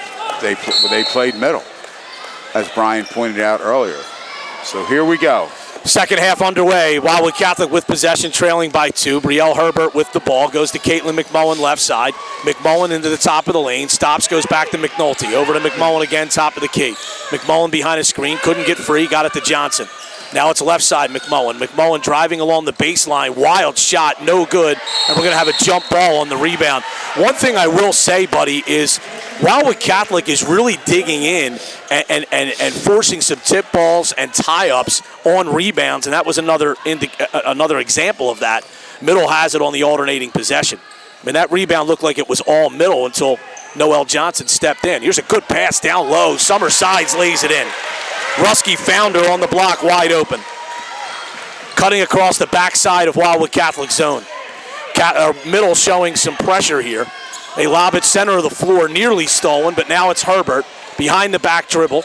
played Middle, as Brian pointed out earlier. So here we go. Second half underway. Wildwood Catholic with possession, trailing by 2. Brielle Herbert with the ball. Goes to Caitlin McMullen left side. McMullen into the top of the lane. Stops, goes back to McNulty. Over to McMullen again, top of the key. McMullen behind a screen. Couldn't get free. Got it to Johnson. Now it's left side, McMullen. McMullen driving along the baseline. Wild shot, no good. And we're going to have a jump ball on the rebound. One thing I will say, buddy, is Wildwood Catholic is really digging in and forcing some tip balls and tie-ups on rebounds, and that was another example of that. Middle has it on the alternating possession. I mean, that rebound looked like it was all Middle until Noelle Johnson stepped in. Here's a good pass down low. Summer Sides lays it in. Rusky found her on the block wide open. Cutting across the backside of Wildwood Catholic zone. Middle showing some pressure here. They lob it center of the floor, nearly stolen, but now it's Herbert. Behind the back dribble.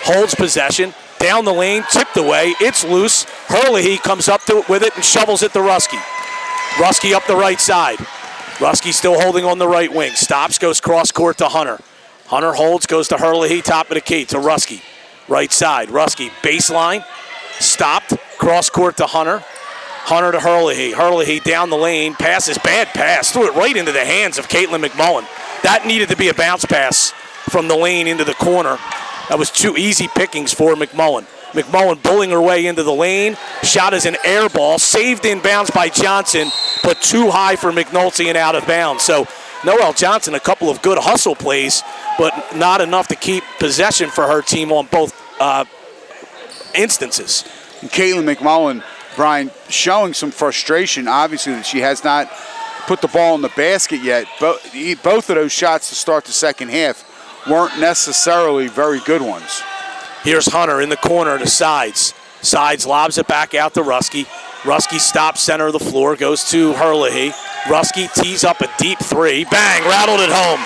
Holds possession. Down the lane, tipped away. It's loose. Herlihy comes up to it with it and shovels it to Rusky. Rusky up the right side. Rusky still holding on the right wing. Stops, goes cross court to Hunter. Hunter holds, goes to Herlihy, top of the key to Rusky. Right side, Rusky, baseline, stopped, cross court to Hunter. Hunter to Herlihy. Herlihy down the lane, passes, bad pass, threw it right into the hands of Caitlin McMullen. That needed to be a bounce pass from the lane into the corner. That was 2 easy pickings for McMullen. McMullen bullying her way into the lane. Shot is an air ball, saved in bounds by Johnson, but too high for McNulty and out of bounds. So Noelle Johnson, a couple of good hustle plays, but not enough to keep possession for her team on both instances. And Caitlin McMullen, Brian, showing some frustration, obviously, that she has not put the ball in the basket yet. Both of those shots to start the second half weren't necessarily very good ones. Here's Hunter in the corner to Sides. Sides lobs it back out to Rusky. Rusky stops center of the floor, goes to Herlihy. Rusky tees up a deep 3. Bang, rattled it home.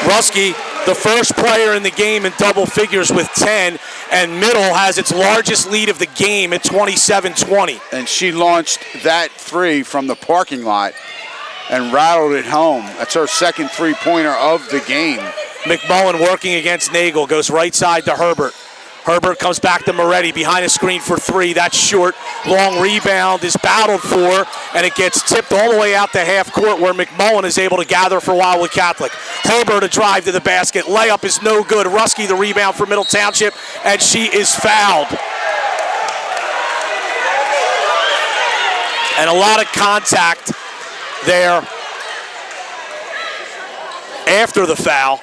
Rusky, the first player in the game in double figures with 10, and Middle has its largest lead of the game at 27-20. And she launched that 3 from the parking lot and rattled it home. That's her second three-pointer of the game. McMullen working against Nagel, goes right side to Herbert. Herbert comes back to Moretti behind a screen for 3. That's short. Long rebound is battled for, and it gets tipped all the way out to half court where McMullen is able to gather for Wildwood Catholic. Herbert a drive to the basket. Layup is no good. Rusky the rebound for Middle Township, and she is fouled. And a lot of contact there after the foul.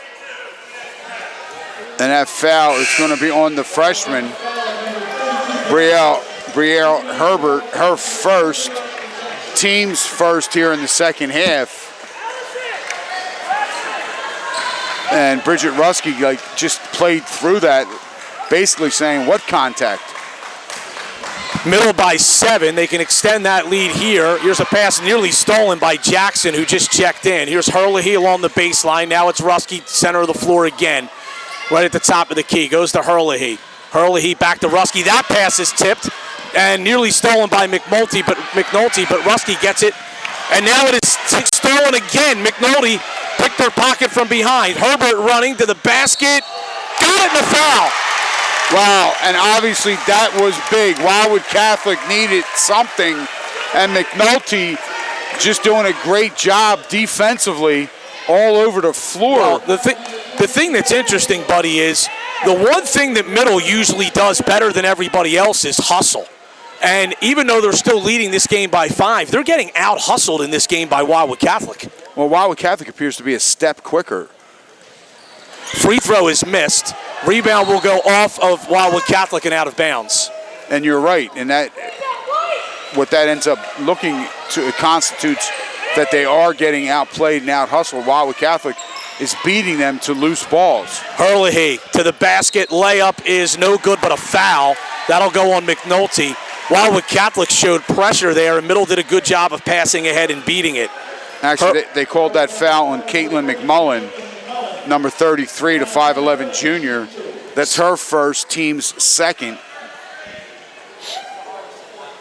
And that foul is going to be on the freshman, Brielle Herbert, her first, team's first here in the second half. And Bridget Rusky just played through that, basically saying, what contact? Middle by 7. They can extend that lead here. Here's a pass nearly stolen by Jackson, who just checked in. Here's Herlihy along the baseline. Now it's Rusky, center of the floor again. Right at the top of the key. Goes to Herlihy. Herlihy back to Rusky. That pass is tipped and nearly stolen by McNulty, but Rusky gets it. And now it is stolen again. McNulty picked her pocket from behind. Herbert running to the basket. Got it in the foul. Wow, and obviously that was big. Wildwood Catholic needed something, and McNulty just doing a great job defensively all over the floor. Well, the thing that's interesting, buddy, is The one thing that Middle usually does better than everybody else is hustle. And even though they're still leading this game by 5, they're getting out-hustled in this game by Wildwood Catholic. Well, Wildwood Catholic appears to be a step quicker. Free throw is missed. Rebound will go off of Wildwood Catholic and out of bounds. And you're right. And that, what that ends up looking to, it constitutes that they are getting outplayed and out-hustled. Wildwood Catholic is beating them to loose balls. Herlihy to the basket. Layup is no good, but a foul. That'll go on McNulty. Wildwood Catholic showed pressure there, and Middle did a good job of passing ahead and beating it. Actually, they called that foul on Caitlin McMullen, number 33 to 5'11 junior. That's her first, team's second.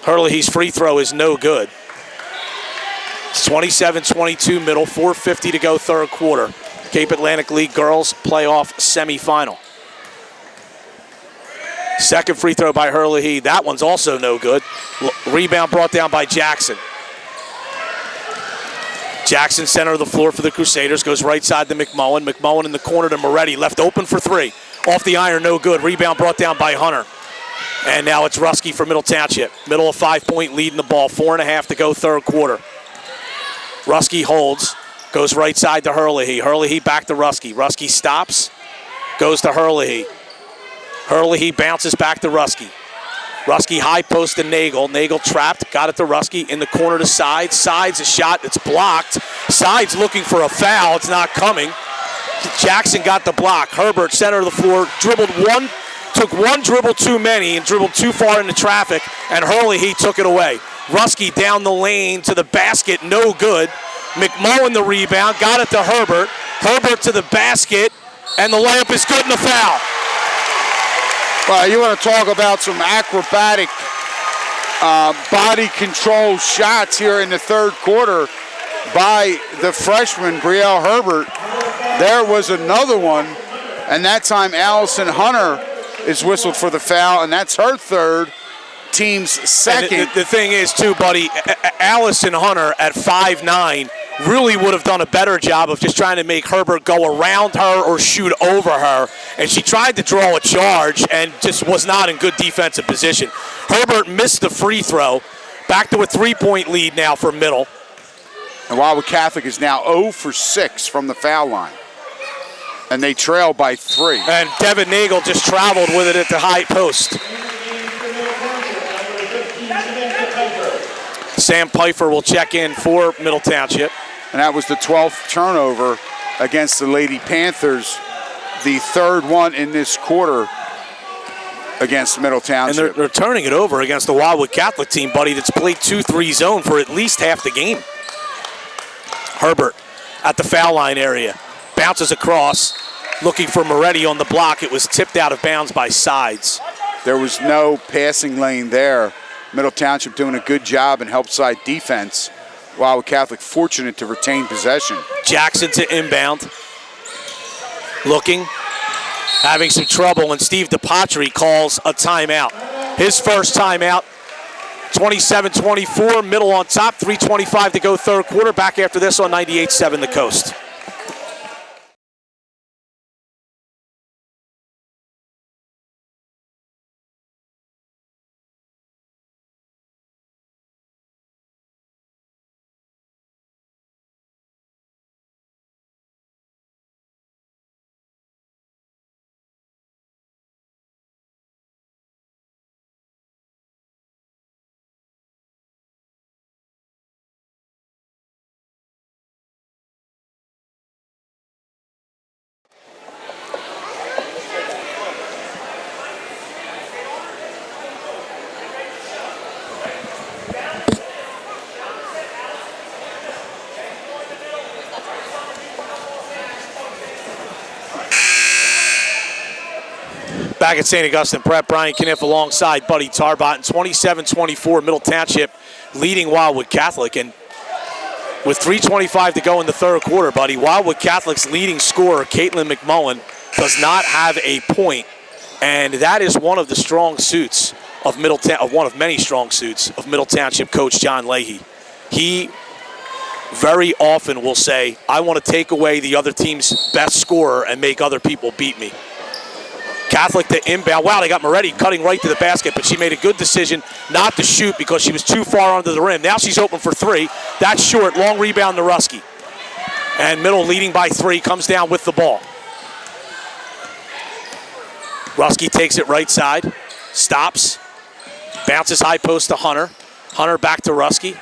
Herlihy's free throw is no good. It's 27-22 Middle, 4:50 to go third quarter. Cape Atlantic League Girls Playoff Semifinal. Second free throw by Herlihy. That one's also no good. Rebound brought down by Jackson. Jackson, center of the floor for the Crusaders, goes right side to McMullen. McMullen in the corner to Moretti, left open for 3. Off the iron, no good. Rebound brought down by Hunter. And now it's Rusky for Middle Township. Middle a 5-point lead in the ball. 4.5 to go third quarter. Rusky holds, goes right side to Herlihy. Herlihy back to Rusky. Rusky stops, goes to Herlihy. Herlihy bounces back to Rusky. Rusky high post to Nagel. Nagel trapped, got it to Rusky in the corner to Sides. Sides a shot that's blocked. Sides looking for a foul. It's not coming. Jackson got the block. Herbert, center of the floor, took one dribble too many and dribbled too far into traffic, and Herlihy took it away. Rusky down the lane to the basket, no good. McMullen the rebound, got it to Herbert. Herbert to the basket, and the layup is good and the foul. Well, you want to talk about some acrobatic body control shots here in the third quarter by the freshman, Brielle Herbert. There was another one, and that time Allison Hunter is whistled for the foul, and that's her third, team's second. The thing is, too, buddy, Allison Hunter at 5'9", really would have done a better job of just trying to make Herbert go around her or shoot over her. And she tried to draw a charge and just was not in good defensive position. Herbert missed the free throw. Back to a 3-point lead now for Middle. And Wildwood Catholic is now 0 for 6 from the foul line. And they trail by 3. And Devin Nagel just traveled with it at the high post. Sam Pfeiffer will check in for Middle Township. And that was the 12th turnover against the Lady Panthers, the third one in this quarter against Middle Township. And they're turning it over against the Wildwood Catholic team, buddy, that's played 2-3 zone for at least half the game. Herbert at the foul line area. Bounces across, looking for Moretti on the block. It was tipped out of bounds by Sides. There was no passing lane there. Middle Township doing a good job in help side defense. Wildwood Catholic fortunate to retain possession. Jackson to inbound. Looking, having some trouble, and Steve DePatri calls a timeout. His first timeout. 27-24, Middle on top, 3:25 to go third quarter. Back after this on 98.7 The Coast. Back at St. Augustine Prep, Brian Kniff alongside Buddy Tarbot. And 27-24, Middle Township leading Wildwood Catholic. And with 3:25 to go in the third quarter, buddy, Wildwood Catholic's leading scorer, Caitlin McMullen, does not have a point. And that is one of the strong suits of one of many strong suits of Middle Township coach John Leahy. He very often will say, I want to take away the other team's best scorer and make other people beat me. Catholic to inbound. Wow, they got Moretti cutting right to the basket, but she made a good decision not to shoot because she was too far under the rim. Now she's open for three. That's short. Long rebound to Rusky. And Middle leading by 3, comes down with the ball. Rusky takes it right side, stops, bounces high post to Hunter. Hunter back to Rusky.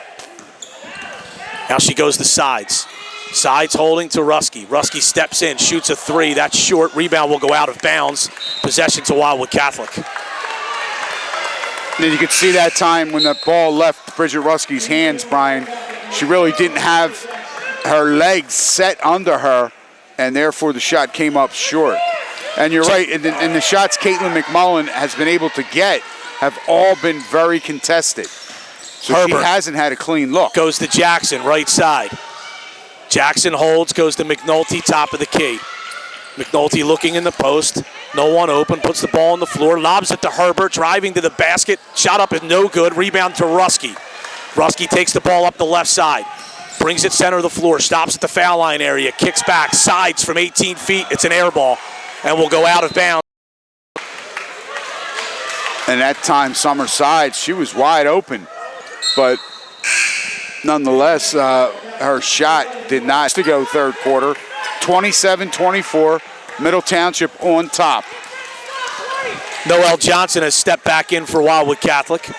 Now she goes to Sides. Sides holding to Rusky. Rusky steps in, shoots a 3. That's short. Rebound will go out of bounds. Possession to Wildwood Catholic. And then you could see that time when the ball left Bridget Rusky's hands, Brian. She really didn't have her legs set under her, and therefore the shot came up short. And you're right, and the shots Caitlin McMullen has been able to get have all been very contested. So Herbert she hasn't had a clean look. Goes to Jackson, right side. Jackson holds, goes to McNulty, top of the key. McNulty looking in the post. No one open, puts the ball on the floor, lobs it to Herbert, driving to the basket. Shot up is no good, rebound to Rusky. Rusky takes the ball up the left side. Brings it center of the floor, stops at the foul line area, kicks back, Sides from 18 feet. It's an air ball and will go out of bounds. And that time, Summer Sides, she was wide open. But nonetheless, her shot did not to go third quarter. 27-24, Middle Township on top. Noelle Johnson has stepped back in for Wildwood Catholic.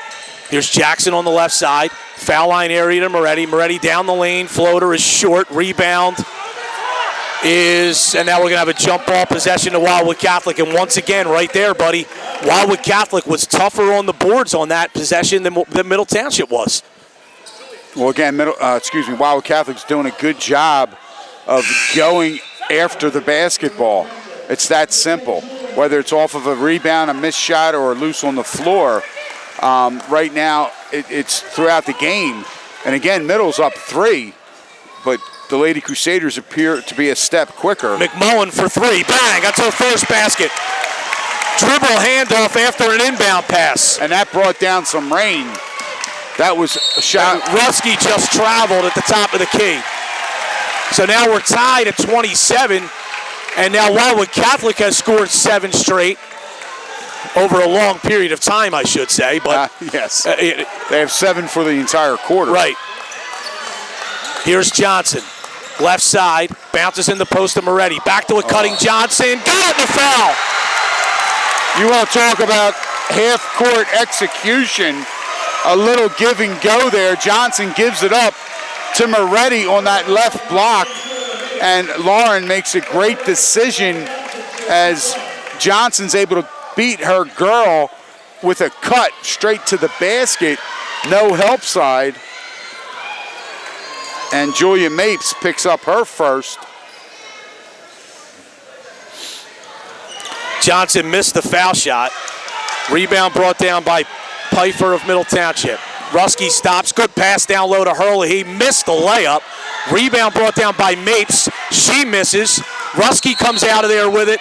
Here's Jackson on the left side. Foul line area to Moretti. Moretti down the lane. Floater is short. Rebound is, and now we're going to have a jump ball possession to Wildwood Catholic. And once again, right there, buddy, Wildwood Catholic was tougher on the boards on that possession than Middle Township was. Well, again, Wildwood Catholic's doing a good job of going after the basketball. It's that simple. Whether it's off of a rebound, a missed shot, or a loose on the floor, right now it's throughout the game. And again, Middle's up 3, but the Lady Crusaders appear to be a step quicker. McMullen for 3. Bang! That's her first basket. Dribble handoff after an inbound pass. And that brought down some rain. That was a shot. Rusky just traveled at the top of the key. So now we're tied at 27, and now Wildwood Catholic has scored 7 straight over a long period of time, I should say. But yes, they have 7 for the entire quarter. Right. Here's Johnson, left side, bounces in the post to Moretti. Back to a cutting Johnson, got it in the foul. You want to talk about half-court execution, a little give and go there. Johnson gives it up to Moretti on that left block, and Lauren makes a great decision as Johnson's able to beat her girl with a cut straight to the basket. No help side. And Julia Mapes picks up her first. Johnson missed the foul shot. Rebound brought down by Pfeiffer of Middle Township. Rusky stops, good pass down low to Hurley. He missed the layup. Rebound brought down by Mapes. She misses. Rusky comes out of there with it.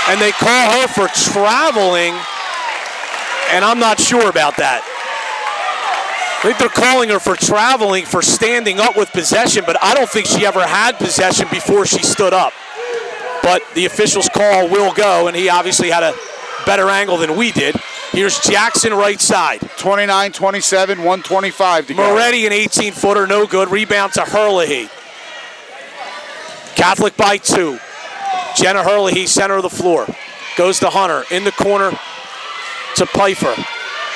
And they call her for traveling. And I'm not sure about that. I think they're calling her for traveling for standing up with possession, but I don't think she ever had possession before she stood up. But the official's call will go, and he obviously had a better angle than we did. Here's Jackson right side. 29-27, 1:25 to go. Moretti, an 18-footer, no good. Rebound to Herlihy. Catholic by 2. Jenna Herlihy, center of the floor. Goes to Hunter, in the corner to Pfeiffer.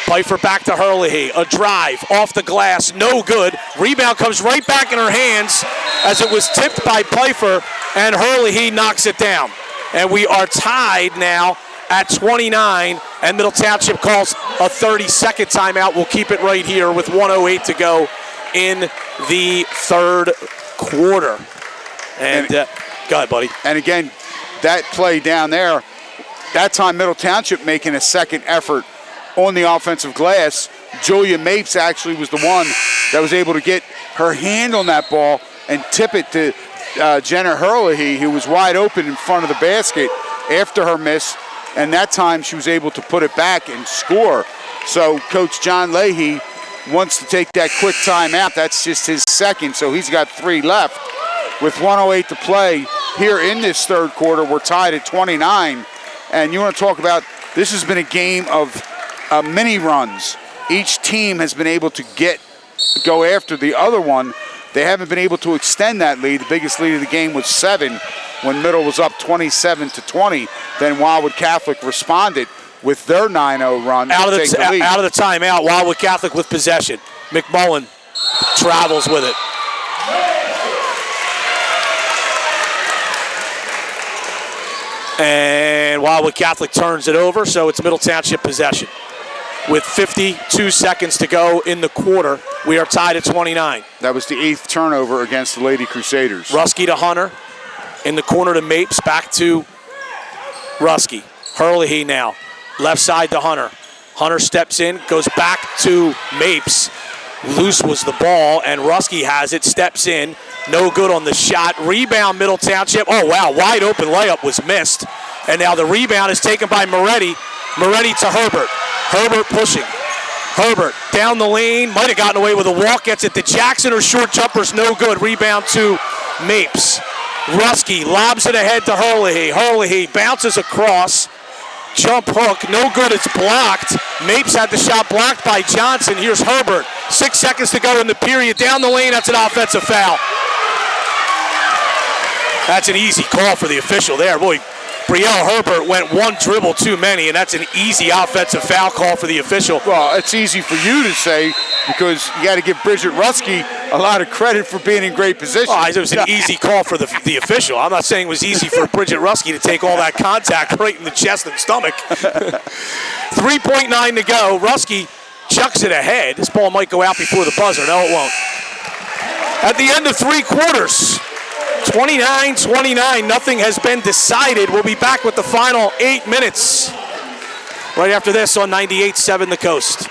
Pfeiffer back to Herlihy. A drive, off the glass, no good. Rebound comes right back in her hands as it was tipped by Pfeiffer, and Herlihy knocks it down. And we are tied now at 29, and Middle Township calls a 30-second timeout. We'll keep it right here with 1:08 to go in the third quarter. And go ahead, buddy. And again, that play down there, that time Middle Township making a second effort on the offensive glass. Julia Mapes actually was the one that was able to get her hand on that ball and tip it to Jenna Herlihy, who was wide open in front of the basket after her miss. And that time she was able to put it back and score. So Coach John Leahy wants to take that quick timeout. That's just his second, so he's got 3 left. With 1:08 to play here in this third quarter, we're tied at 29. And you want to talk about, this has been a game of mini runs. Each team has been able to go after the other one. They haven't been able to extend that lead. The biggest lead of the game was 7 when Middle was up 27-20. Then Wildwood Catholic responded with their 9-0 run out of to take the lead. Out of the timeout, Wildwood Catholic with possession. McMullen travels with it. And Wildwood Catholic turns it over, so it's Middle Township possession. With 52 seconds to go in the quarter, we are tied at 29. That was the 8th turnover against the Lady Crusaders. Rusky to Hunter. In the corner to Mapes. Back to Rusky. Hurley now. Left side to Hunter. Hunter steps in, goes back to Mapes. Loose was the ball, and Rusky has it, steps in. No good on the shot. Rebound, Middle Township. Oh, wow, wide open layup was missed. And now the rebound is taken by Moretti. Moretti to Herbert. Herbert pushing. Herbert down the lane. Might have gotten away with a walk. Gets it to Jackson. Her short jumper's no good. Rebound to Mapes. Rusky lobs it ahead to Hurley. Hurley bounces across. Jump hook. No good. It's blocked. Mapes had the shot blocked by Johnson. Here's Herbert. 6 seconds to go in the period. Down the lane. That's an offensive foul. That's an easy call for the official there. Boy, Brielle Herbert went one dribble too many, and that's an easy offensive foul call for the official. Well, it's easy for you to say because you got to give Bridget Rusky a lot of credit for being in great position. Oh, it was an easy call for the official. I'm not saying it was easy for Bridget Rusky to take all that contact right in the chest and stomach. 3.9 to go. Rusky chucks it ahead. This ball might go out before the buzzer. No, it won't. At the end of 3 quarters, 29-29, nothing has been decided. We'll be back with the final 8 minutes right after this on 98.7 The Coast.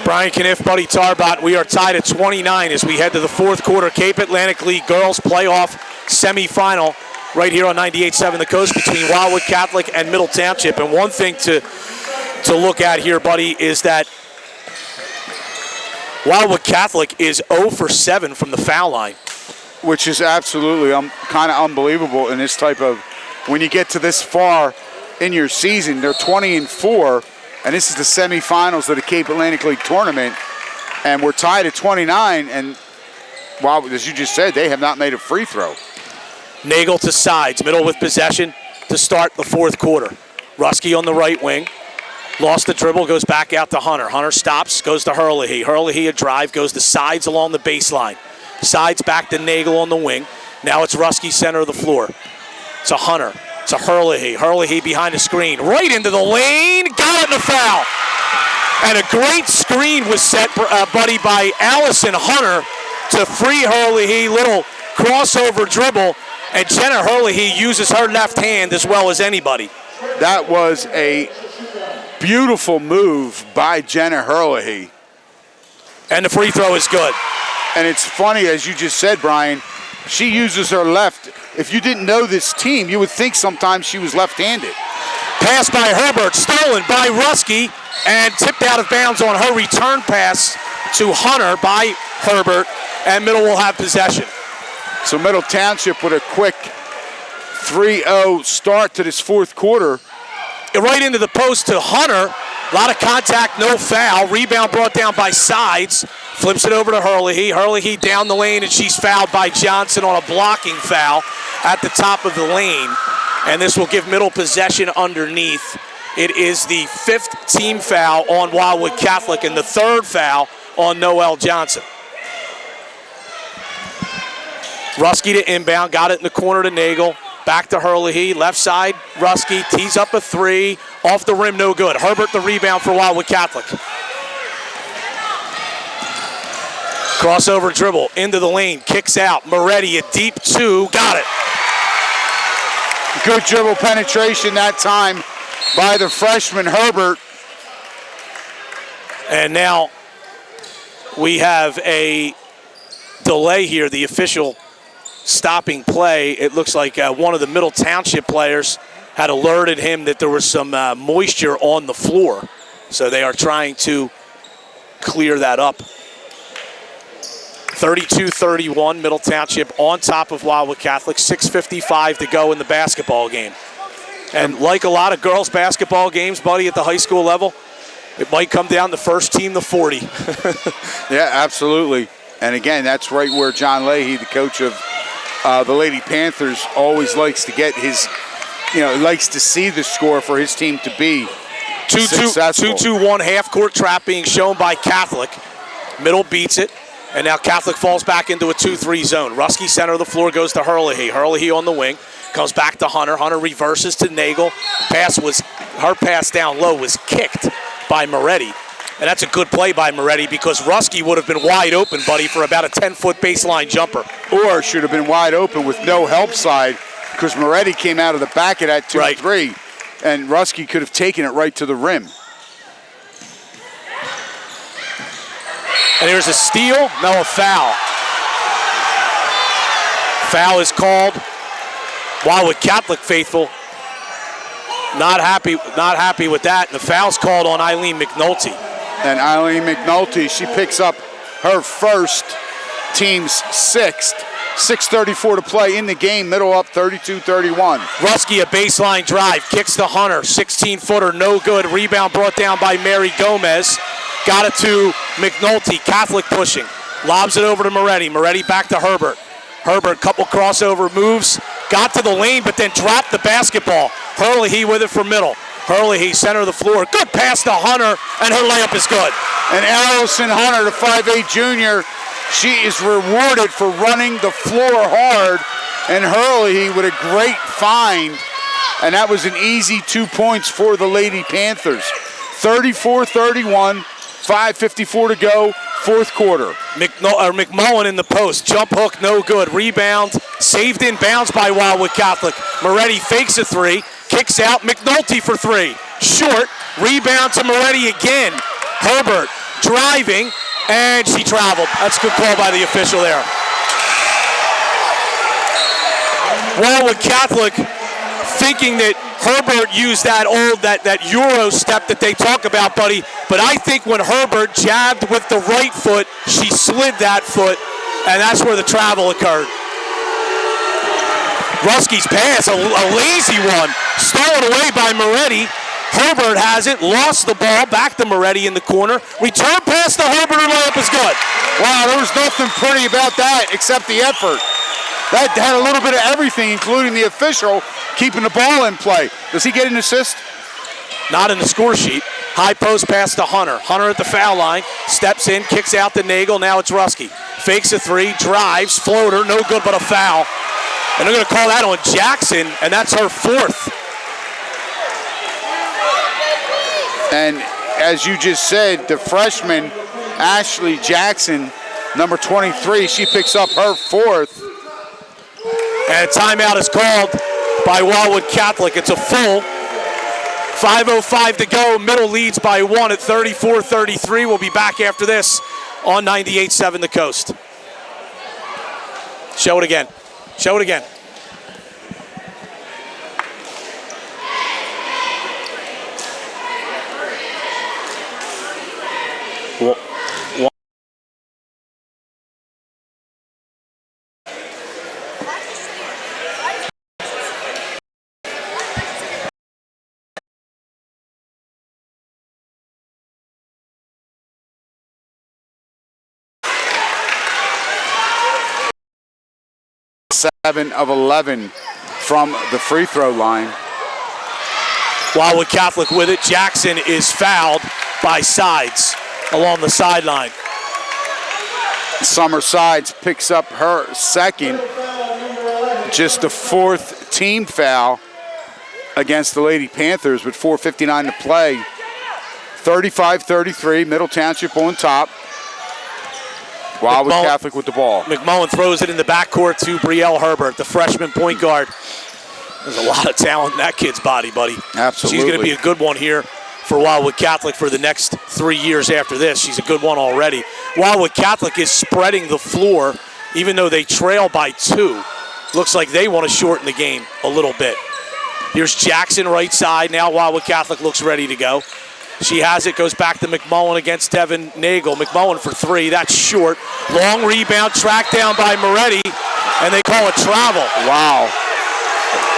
Brian Kniff, Buddy Tarbot, we are tied at 29 as we head to the 4th quarter. Cape Atlantic League Girls Playoff Semifinal right here on 98.7 The Coast between Wildwood Catholic and Middle Township. And one thing to look at here, Buddy, is that Wildwood Catholic is 0 for 7 from the foul line. Which is absolutely kind of unbelievable in this type of, when you get to this far in your season, they're 20-4. And this is the semifinals of the Cape Atlantic League tournament. And we're tied at 29. And, well, as you just said, they have not made a free throw. Nagel to sides. Middle with possession to start the 4th quarter. Rusky on the right wing. Lost the dribble, goes back out to Hunter. Hunter stops, goes to Hurley. Hurley a drive, goes to sides along the baseline. Sides back to Nagel on the wing. Now it's Rusky center of the floor. To Hunter. To Hurley. Hurley behind the screen. Right into the lane. Got it in the foul. And a great screen was set, Buddy, by Allison Hunter to free Hurley. Little crossover dribble. And Jenna Hurley uses her left hand as well as anybody. That was a beautiful move by Jenna Hurley. And the free throw is good. And it's funny, as you just said, Brian, she uses her left. If you didn't know this team, you would think sometimes she was left-handed. Pass by Herbert, stolen by Rusky, and tipped out of bounds on her return pass to Hunter by Herbert, and Middle will have possession. So Middle Township with a quick 3-0 start to this 4th quarter. Right into the post to Hunter. A lot of contact, no foul. Rebound brought down by Sides. Flips it over to Hurley. Hurley down the lane, and she's fouled by Johnson on a blocking foul at the top of the lane. And this will give Middle possession underneath. It is the 5th team foul on Wildwood Catholic and the 3rd foul on Noelle Johnson. Rusky to inbound, got it in the corner to Nagel. Back to Herlihy, left side, Rusky tees up a three, off the rim, no good. Herbert the rebound for Wildwood Catholic. Crossover dribble, into the lane, kicks out. Moretti, a deep two, got it. Good dribble penetration that time by the freshman Herbert. And now we have a delay here, the official stopping play. It looks like one of the Middle Township players had alerted him that there was some moisture on the floor. So they are trying to clear that up. 32-31, Middle Township on top of Wildwood Catholic. 6:55 to go in the basketball game. And like a lot of girls basketball games, buddy, at the high school level, it might come down to first team to 40. Yeah, absolutely. And again, that's right where John Leahy, the coach of the Lady Panthers, always likes to get his, likes to see the score for his team to be successful. 2-2-1 half-court trap being shown by Catholic. Middle beats it, and now Catholic falls back into a 2-3 zone. Rusky center of the floor goes to Herlihy. Herlihy on the wing, comes back to Hunter. Hunter reverses to Nagel. Her pass down low was kicked by Moretti. And that's a good play by Moretti because Rusky would have been wide open, buddy, for about a 10-foot baseline jumper. Or should have been wide open with no help side because Moretti came out of the back of that 2-3, right. And Rusky could have taken it right to the rim. And here's a steal, no, a foul. Foul is called. Wildwood Catholic faithful not happy with that. And the foul's called on Eileen McNulty. And Eileen McNulty, she picks up her first, team's sixth. 6:34 to play in the game, middle up 32-31. Rusky, a baseline drive, kicks to Hunter, 16-footer, no good. Rebound brought down by Mary Gomez. Got it to McNulty, Catholic pushing. Lobs it over to Moretti. Moretti back to Herbert. Herbert, couple crossover moves, got to the lane, but then dropped the basketball. Herlihy with it for middle. Herlihy, center of the floor. Good pass to Hunter, and her layup is good. And Allison Hunter, the 5'8 junior, she is rewarded for running the floor hard. And Herlihy with a great find. And that was an easy 2 points for the Lady Panthers. 34-31, 5:54 to go, fourth quarter. McMullen in the post. Jump hook, no good. Rebound, saved in bounds by Wildwood Catholic. Moretti fakes a three. Kicks out, McNulty for three. Short, rebound to Moretti again. Herbert driving, and she traveled. That's a good call by the official there. Wildwood Catholic thinking that Herbert used that Euro step that they talk about, buddy. But I think when Herbert jabbed with the right foot, she slid that foot, and that's where the travel occurred. Rusky's pass, a lazy one, stolen away by Moretti. Herbert has it, lost the ball, back to Moretti in the corner. Return pass to Herbert, and layup is good. Wow, there was nothing pretty about that except the effort. That had a little bit of everything, including the official keeping the ball in play. Does he get an assist? Not in the score sheet. High post pass to Hunter. Hunter at the foul line, steps in, kicks out to Nagel. Now it's Rusky. Fakes a three, drives, floater, no good but a foul. And they're going to call that on Jackson, and that's her fourth. And as you just said, the freshman, Ashley Jackson, number 23, she picks up her fourth. And a timeout is called by Wildwood Catholic. It's a full. 5:05 to go. Middle leads by one at 34-33. We'll be back after this on 98.7 The Coast. Show it again. Show it again. Seven of 11 from the free throw line. Wildwood Catholic with it. Jackson is fouled by Sides along the sideline. Summer Sides picks up her second, just the fourth team foul against the Lady Panthers with 4:59 to play. 35-33, Middle Township on top. Wildwood Catholic with the ball. McMullen throws it in the backcourt to Brielle Herbert, the freshman point guard. There's a lot of talent in that kid's body, buddy. Absolutely. She's going to be a good one here for Wildwood Catholic for the next 3 years after this. She's a good one already. Wildwood Catholic is spreading the floor, even though they trail by 2. Looks like they want to shorten the game a little bit. Here's Jackson right side. Now Wildwood Catholic looks ready to go. She has it, goes back to McMullen against Devin Nagel. McMullen for 3, that's short. Long rebound, tracked down by Moretti, and they call it travel. Wow.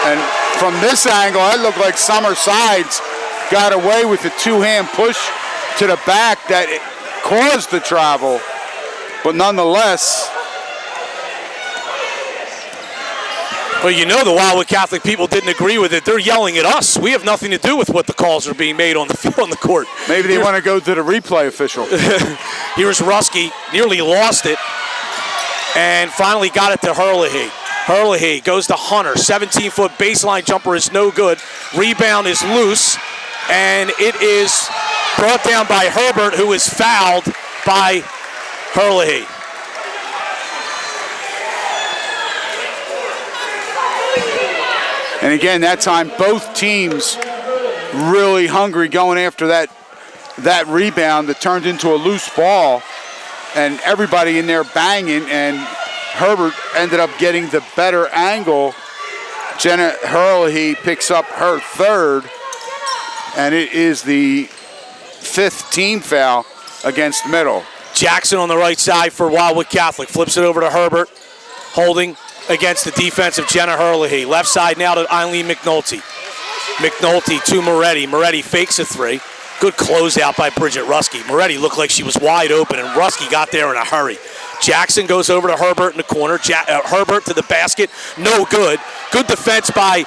And from this angle, it looked like Summer Sides got away with a 2-hand push to the back that caused the travel. But nonetheless. Well, you know the Wildwood Catholic people didn't agree with it. They're yelling at us. We have nothing to do with what the calls are being made on the court. Maybe they want to go to the replay official. Here's Rusky, nearly lost it, and finally got it to Herlihy. Herlihy goes to Hunter. 17-foot baseline jumper is no good. Rebound is loose, and it is brought down by Herbert, who is fouled by Herlihy. And again, that time, both teams really hungry going after that rebound that turned into a loose ball, and everybody in there banging, and Herbert ended up getting the better angle. Jenna Herlihy picks up her 3rd, and it is the 5th team foul against Middle. Jackson on the right side for Wildwood Catholic. Flips it over to Herbert, holding against the defense of Jenna Herlihy. Left side now to Eileen McNulty. McNulty to Moretti. Moretti fakes a 3. Good closeout by Bridget Rusky. Moretti looked like she was wide open, and Rusky got there in a hurry. Jackson goes over to Herbert in the corner. Herbert to the basket. No good. Good defense by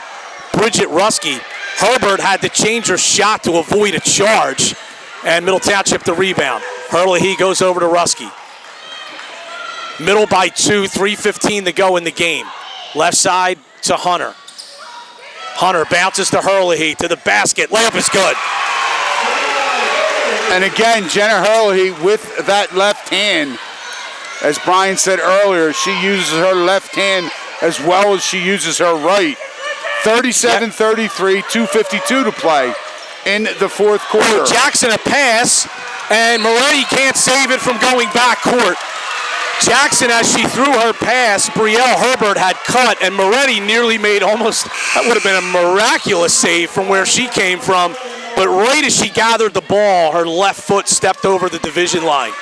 Bridget Rusky. Herbert had to change her shot to avoid a charge, and Middle Township the rebound. Herlihy goes over to Rusky. Middle by 2, 3:15 to go in the game. Left side to Hunter. Hunter bounces to Herlihy to the basket. Layup is good. And again, Jenna Herlihy with that left hand. As Brian said earlier, she uses her left hand as well as she uses her right. 37-33, 2:52 to play in the 4th quarter. Jackson a pass, and Moretti can't save it from going back court. Jackson, as she threw her pass, Brielle Herbert had cut, and Moretti nearly made that would have been a miraculous save from where she came from. But right as she gathered the ball, her left foot stepped over the division line.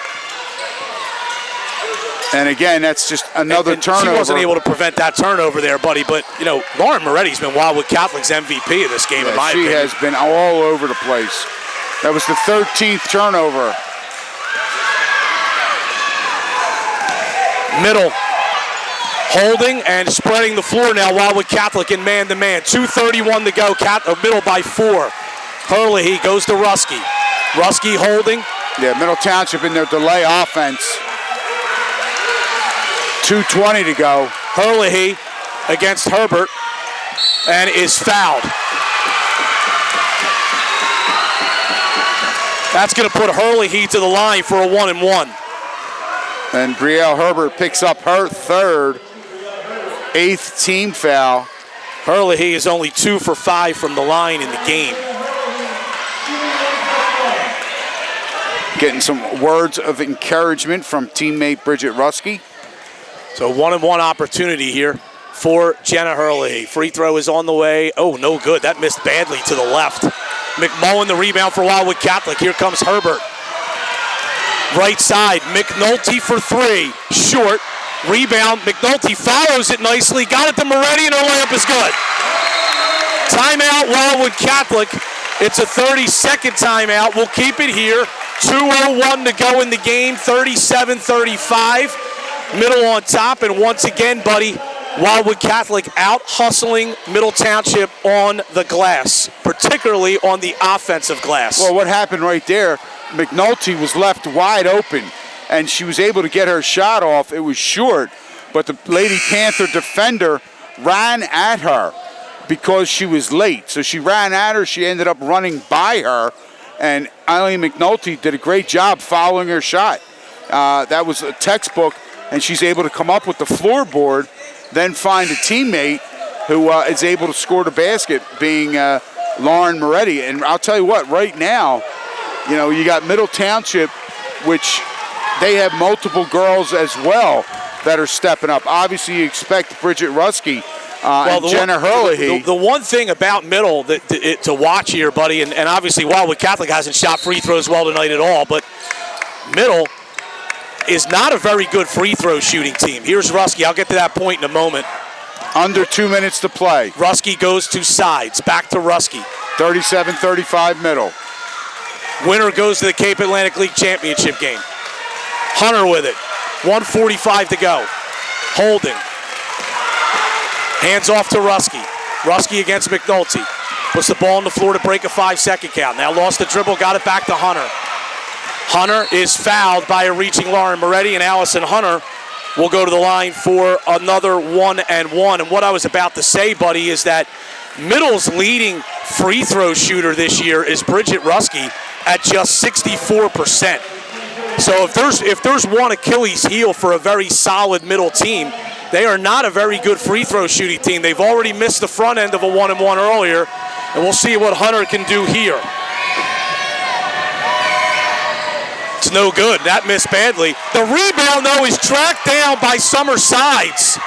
And again, that's just another turnover. She wasn't able to prevent that turnover there, buddy. But, you know, Lauren Moretti's been Wildwood Catholic's MVP of this game, in my opinion. She has been all over the place. That was the 13th turnover. Middle holding and spreading the floor now. Wildwood Catholic in man-to-man. 2:31 to go. Middle by 4. Herlihy goes to Rusky. Rusky holding. Yeah, Middle Township in their delay offense. 2:20 to go. Herlihy against Herbert and is fouled. That's going to put Herlihy to the line for a 1-and-1. And Brielle Herbert picks up her 3rd, 8th team foul. Herlihy is only 2 for 5 from the line in the game. Getting some words of encouragement from teammate Bridget Rusky. So 1-and-1 opportunity here for Jenna Herlihy. Free throw is on the way. Oh, no good. That missed badly to the left. McMullen the rebound for Wildwood Catholic. Here comes Herbert. Right side, McNulty for 3. Short. Rebound. McNulty follows it nicely. Got it to Moretti, and her layup is good. Timeout, Wildwood Catholic. It's a 30-second timeout. We'll keep it here. 2:01 to go in the game. 37-35. Middle on top, and once again, buddy, Wildwood Catholic out hustling Middle Township on the glass, particularly on the offensive glass. Well, what happened right there, McNulty was left wide open, and she was able to get her shot off. It was short, but the Lady Panther defender ran at her because she was late. So she ran at her. She ended up running by her. And Eileen McNulty did a great job following her shot. That was a textbook. And she's able to come up with the floorboard, then find a teammate who is able to score the basket, being Lauren Moretti. And I'll tell you what, right now, you know, you got Middle Township, which they have multiple girls as well that are stepping up. Obviously, you expect Bridget Rusky and Jenna Hurley. The one thing about Middle to watch here, buddy, and obviously Wildwood Catholic hasn't shot free throws well tonight at all, but Middle is not a very good free throw shooting team. Here's Rusky. I'll get to that point in a moment. Under 2 minutes to play. Rusky goes to sides. Back to Rusky. 37-35 Middle. Winner goes to the Cape Atlantic League Championship game. Hunter with it. 1:45 to go. Holding. Hands off to Rusky. Rusky against McNulty. Puts the ball on the floor to break a 5-second count. Now lost the dribble, got it back to Hunter. Hunter is fouled by a reaching Lauren Moretti, and Allison Hunter will go to the line for another 1-1. And what I was about to say, buddy, is that Middle's leading free throw shooter this year is Bridget Rusky at just 64%. So if there's one Achilles heel for a very solid Middle team, they are not a very good free throw shooting team. They've already missed the front end of a 1-1 earlier, and we'll see what Hunter can do here. It's no good. That missed badly. The rebound, though, is tracked down by Summer Sides.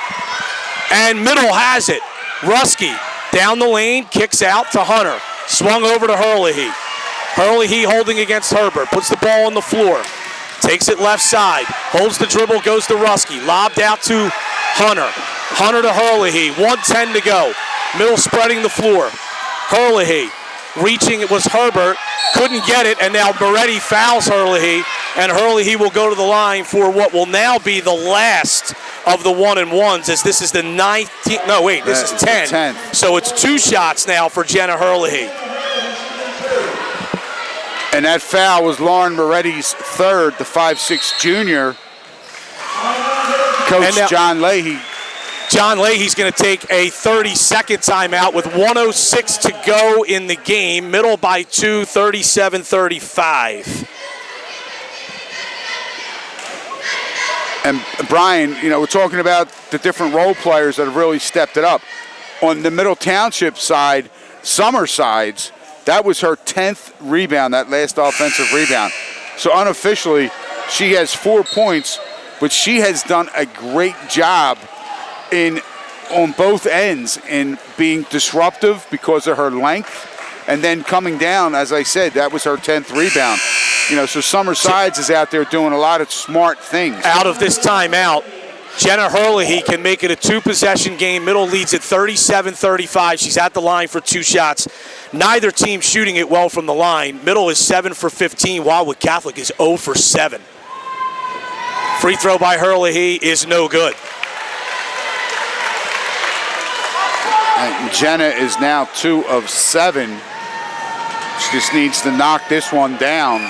And Middle has it. Rusky down the lane, kicks out to Hunter. Swung over to Hurley. Hurley holding against Herbert. Puts the ball on the floor. Takes it left side. Holds the dribble, goes to Rusky. Lobbed out to Hunter. Hunter to Hurley. 1:10 to go. Middle spreading the floor. Hurley. Reaching, it was Herbert, couldn't get it, and now Moretti fouls Hurley, and Hurley will go to the line for what will now be the last of the 1-1s, as this is the 19th, no wait, this is 10. So it's 2 shots now for Jenna Hurley. And that foul was Lauren Moretti's third, the 5'6" junior. Coach now, John Leahy. John Leahy's going to take a 30-second timeout with 1:06 to go in the game. Middle by 2, 37-35. And Brian, you know, we're talking about the different role players that have really stepped it up. On the Middle Township side, Summer Sides, that was her 10th rebound, that last offensive rebound. So unofficially, she has 4 points, but she has done a great job on both ends in being disruptive because of her length, and then coming down, as I said, that was her 10th rebound. You know, so Summer Sides is out there doing a lot of smart things. Out of this timeout, Jenna Hurley can make it a 2-possession game. Middle leads at 37-35. She's at the line for 2 shots. Neither team shooting it well from the line. Middle is 7 for 15. Wildwood Catholic is 0 for 7. Free throw by Hurley is no good. And Jenna is now 2 of 7. She just needs to knock this one down.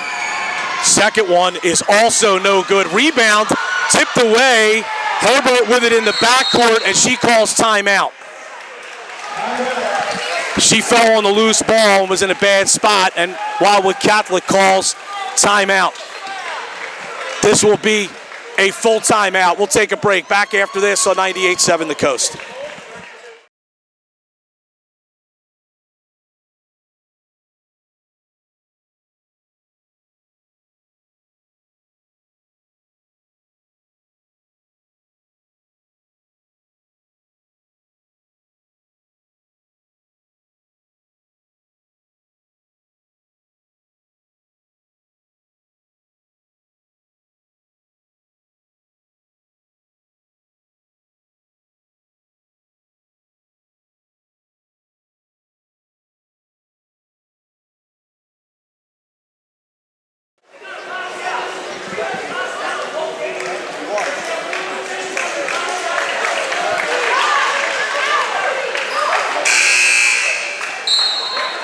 Second one is also no good. Rebound tipped away. Herbert with it in the backcourt, and she calls timeout. She fell on the loose ball and was in a bad spot, and Wildwood Catholic calls timeout. This will be a full timeout. We'll take a break. Back after this on 98.7 The Coast.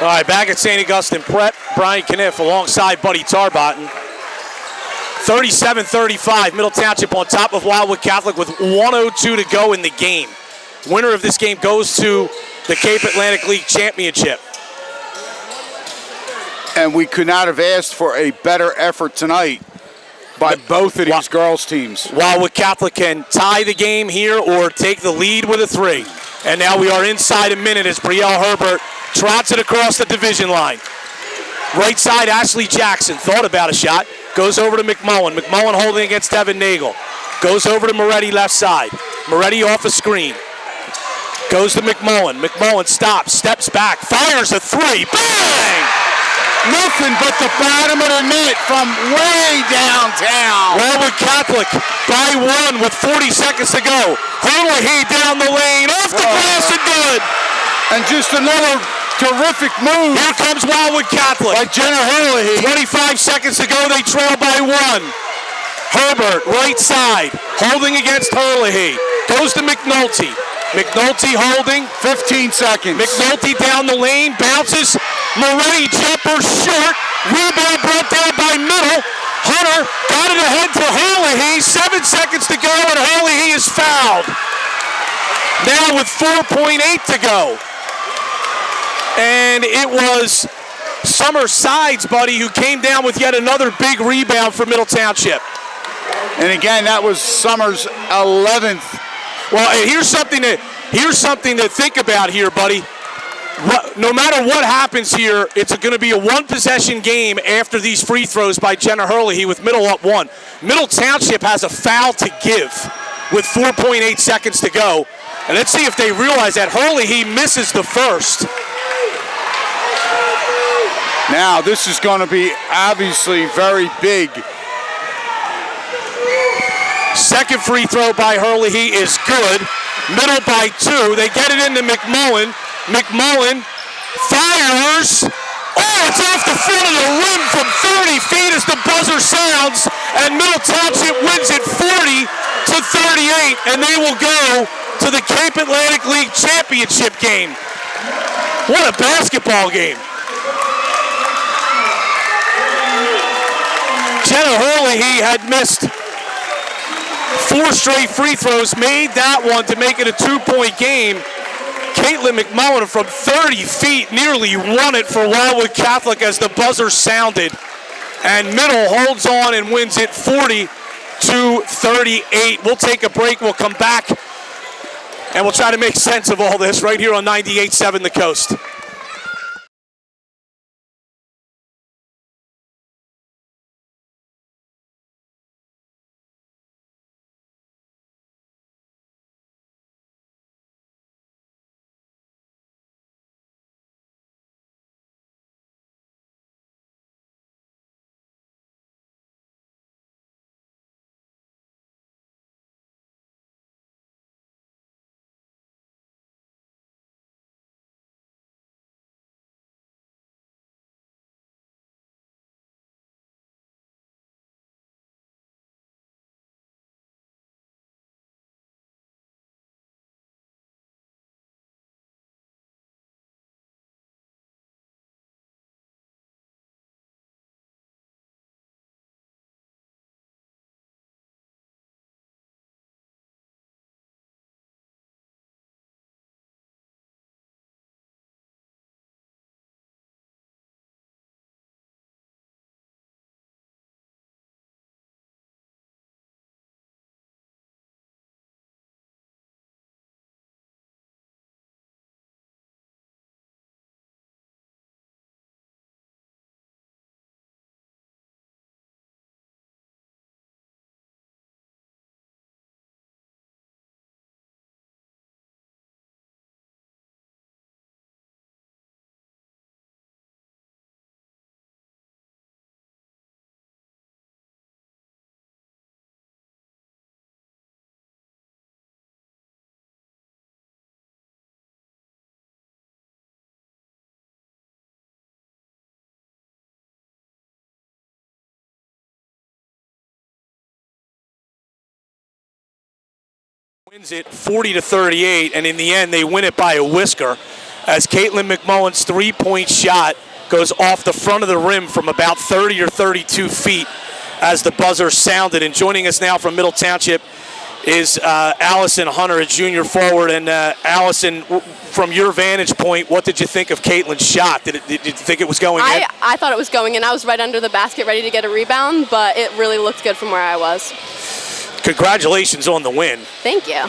All right, back at St. Augustine Prep, Brian Kniff alongside Buddy Tarbotten. 37-35, Middle Township on top of Wildwood Catholic with 1:02 to go in the game. Winner of this game goes to the Cape Atlantic League Championship. And we could not have asked for a better effort tonight by both of these girls' teams. Wildwood Catholic can tie the game here or take the lead with a 3. And now we are inside a minute as Brielle Herbert trots it across the division line. Right side, Ashley Jackson thought about a shot. Goes over to McMullen. McMullen holding against Devin Nagel. Goes over to Moretti left side. Moretti off a screen. Goes to McMullen. McMullen stops, steps back, fires a 3. Bang! Nothing but the bottom of the net from way downtown. Wildwood Catholic by 1 with 40 seconds to go. Hurley down the lane, off the glass and good. And just another terrific move. Here comes Wildwood Catholic. By Jenna Hurley. 25 seconds to go, they trail by 1. Herbert, right side, holding against Hurley. Goes to McNulty. McNulty holding. 15 seconds. McNulty down the lane, bounces. Moretti jumper short. Rebound brought down by Middle. Hunter got it ahead to Hurley. 7 seconds to go, and Hurley is fouled. Now with 4.8 to go. And it was Summer Sides, buddy, who came down with yet another big rebound for Middle Township. And again, that was Summer's 11th. Well, here's something to think about here, buddy. No matter what happens here, it's going to be a one-possession game after these free throws by Jenna Hurley with Middle up 1. Middle Township has a foul to give with 4.8 seconds to go. And let's see if they realize that Hurley misses the first. Now, this is going to be obviously very big. Second free throw by Hurley is good. Middle by 2. They get it into McMullen. McMullen fires. Oh, it's off the front of the rim from 30 feet as the buzzer sounds. And Middle Township wins it 40-38. And they will go to the Cape Atlantic League Championship game. What a basketball game. Jenna Hurley had missed 4 straight free throws, made that one to make it a 2-point game. Caitlin McMullen from 30 feet nearly won it for Wildwood Catholic as the buzzer sounded. And Middle holds on and wins it 40-38. We'll take a break. We'll come back, and we'll try to make sense of all this right here on 98.7 The Coast. Wins it 40-38, and in the end, they win it by a whisker as Caitlin McMullen's three-point shot goes off the front of the rim from about 30 or 32 feet as the buzzer sounded. And joining us now from Middle Township is Allison Hunter, a junior forward. And Allison, from your vantage point, what did you think of Caitlin's shot? Did you think it was going in? I thought it was going in. I was right under the basket ready to get a rebound, but it really looked good from where I was. Congratulations on the win. Thank you.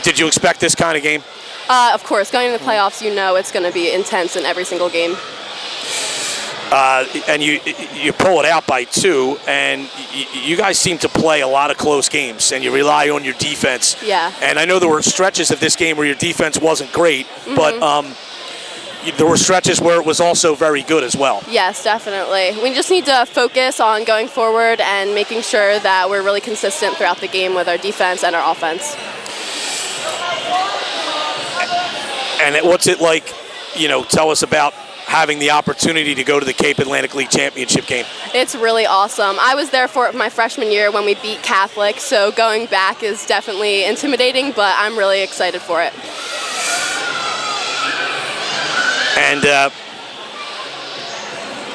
Did you expect this kind of game? Of course. Going into the playoffs, you know it's going to be intense in every single game. And you pull it out by 2, and you guys seem to play a lot of close games, and you rely on your defense. Yeah. And I know there were stretches of this game where your defense wasn't great, but there were stretches where it was also very good as well. Yes, definitely. We just need to focus on going forward and making sure that we're really consistent throughout the game with our defense and our offense. And what's it like, tell us about having the opportunity to go to the Cape Atlantic League Championship game? It's really awesome. I was there for my freshman year when we beat Catholic, so going back is definitely intimidating, but I'm really excited for it. And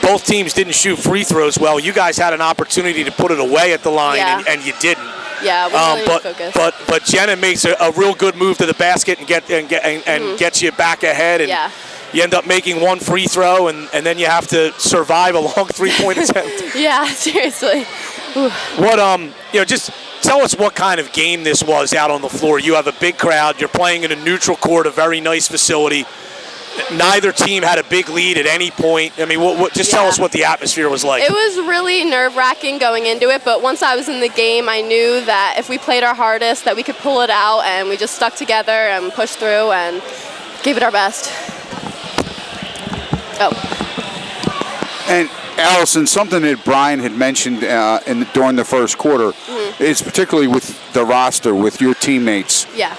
both teams didn't shoot free throws well. You guys had an opportunity to put it away at the line, and you didn't. Yeah, we really need to focus. But Jenna makes a real good move to the basket and gets you back ahead. And you end up making one free throw, and then you have to survive a long three-point attempt. Yeah, seriously. Ooh. What just tell us what kind of game this was out on the floor. You have a big crowd. You're playing in a neutral court, a very nice facility. Neither team had a big lead at any point. I mean, tell us what the atmosphere was like. It was really nerve-wracking going into it, but once I was in the game, I knew that if we played our hardest, that we could pull it out, and we just stuck together and pushed through and gave it our best. And Allison, something that Brian had mentioned during the first quarter is particularly with the roster, with your teammates. Yeah.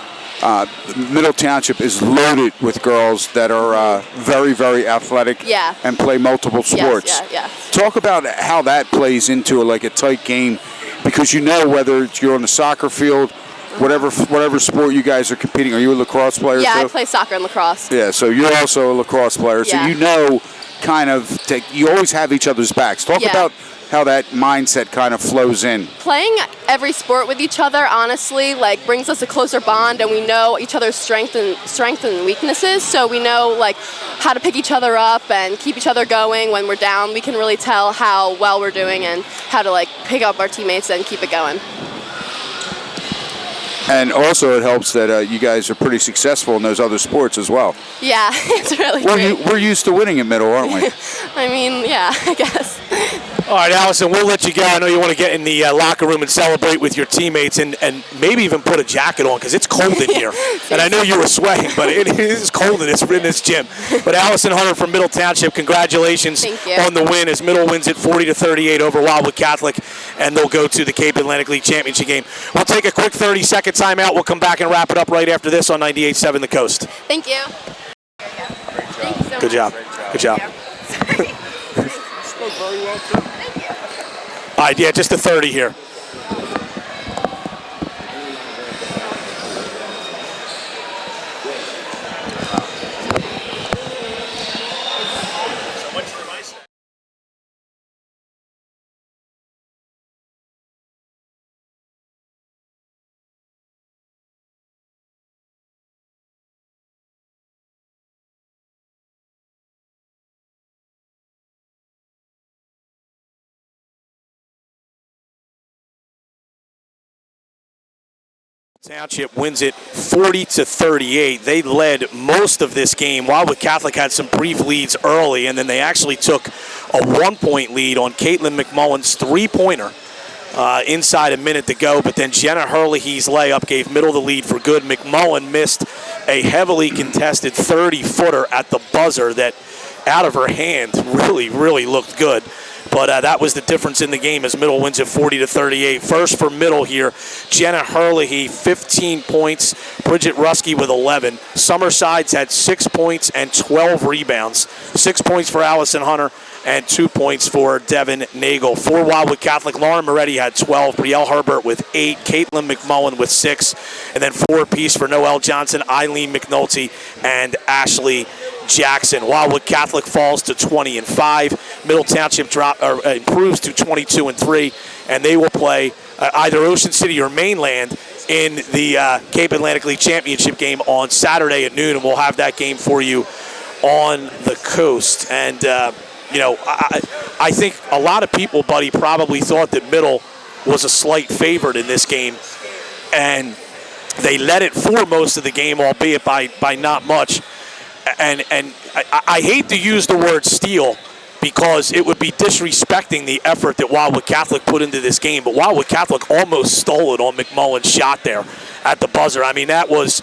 Middle Township is loaded with girls that are very, very athletic and play multiple sports. Talk about how that plays into a tight game, because whether you're on the soccer field, whatever sport you guys are competing. Are you a lacrosse player too? I play soccer and lacrosse. Yeah, so you're also a lacrosse player, so you always have each other's backs. Talk about how that mindset kind of flows in. Playing every sport with each other, honestly, brings us a closer bond, and we know each other's strengths and weaknesses, so we know how to pick each other up and keep each other going when we're down. We can really tell how well we're doing and how to pick up our teammates and keep it going. And also it helps that you guys are pretty successful in those other sports as well. Yeah, it's really great. We're used to winning in middle, aren't we? I mean, yeah, I guess. All right, Allison, we'll let you go. I know you want to get in the locker room and celebrate with your teammates and maybe even put a jacket on, because it's cold in here. And I know you were sweating, but it is cold in this gym. But Allison Hunter from Middle Township, congratulations on the win, as Middle wins it 40-38 over Wildwood Catholic, and they'll go to the Cape Atlantic League Championship game. We'll take a quick 30-second timeout. We'll come back and wrap it up right after this on 98.7 The Coast. Thank you. Thank you so much. Good job. Good job. All right, just a 30 here. Township wins it 40-38. They led most of this game. Wildwood Catholic had some brief leads early, and then they actually took a 1-point lead on Caitlin McMullen's three-pointer inside a minute to go. But then Jenna Herlihy's layup gave Middle the lead for good. McMullen missed a heavily contested 30-footer at the buzzer that, out of her hand, really, really looked good. But that was the difference in the game, as Middle wins it 40-38. First for Middle here, Jenna Herlihy, 15 points. Bridget Ruskey with 11. Summersides had 6 points and 12 rebounds. 6 points for Allison Hunter and 2 points for Devin Nagel. For Wildwood Catholic, Lauren Moretti had 12. Brielle Herbert with 8. Caitlin McMullen with 6. And then 4 apiece for Noelle Johnson, Eileen McNulty, and Ashley Jackson. Wildwood Catholic falls to 20-5. Middle Township improves to 22-3, and they will play either Ocean City or Mainland in the Cape Atlantic League Championship game on Saturday at noon, and we'll have that game for you on the coast. And, I think a lot of people, buddy, probably thought that Middle was a slight favorite in this game, and they led it for most of the game, albeit by not much. And I hate to use the word steal because it would be disrespecting the effort that Wildwood Catholic put into this game, but Wildwood Catholic almost stole it on McMullen's shot there at the buzzer. I mean, that was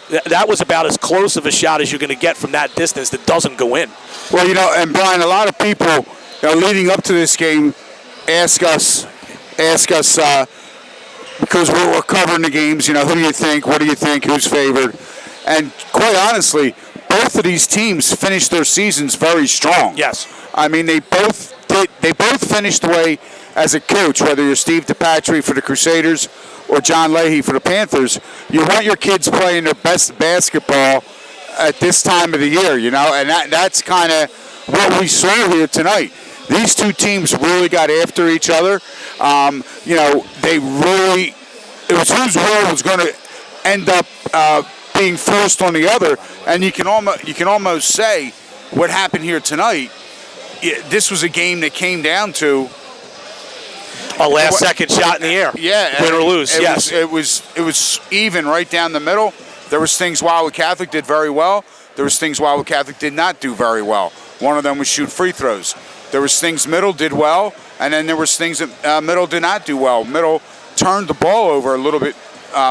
about as close of a shot as you're going to get from that distance that doesn't go in. Well, and Brian, a lot of people leading up to this game ask us because we're covering the games, who do you think, what do you think, who's favored? And quite honestly, both of these teams finished their seasons very strong. Yes. I mean, they both finished the way as a coach, whether you're Steve DePatry for the Crusaders or John Leahy for the Panthers, you want your kids playing their best basketball at this time of the year, and that's kind of what we saw here tonight. These two teams really got after each other. It was whose will was going to end up being forced on the other, and you can almost say what happened here tonight. This was a game that came down to a last-second shot in the air. Yeah, win or lose. It was even right down the middle. There was things Wildwood Catholic did very well. There was things Wildwood Catholic did not do very well. One of them was shoot free throws. There was things Middle did well, and then there was things that Middle did not do well. Middle turned the ball over a little bit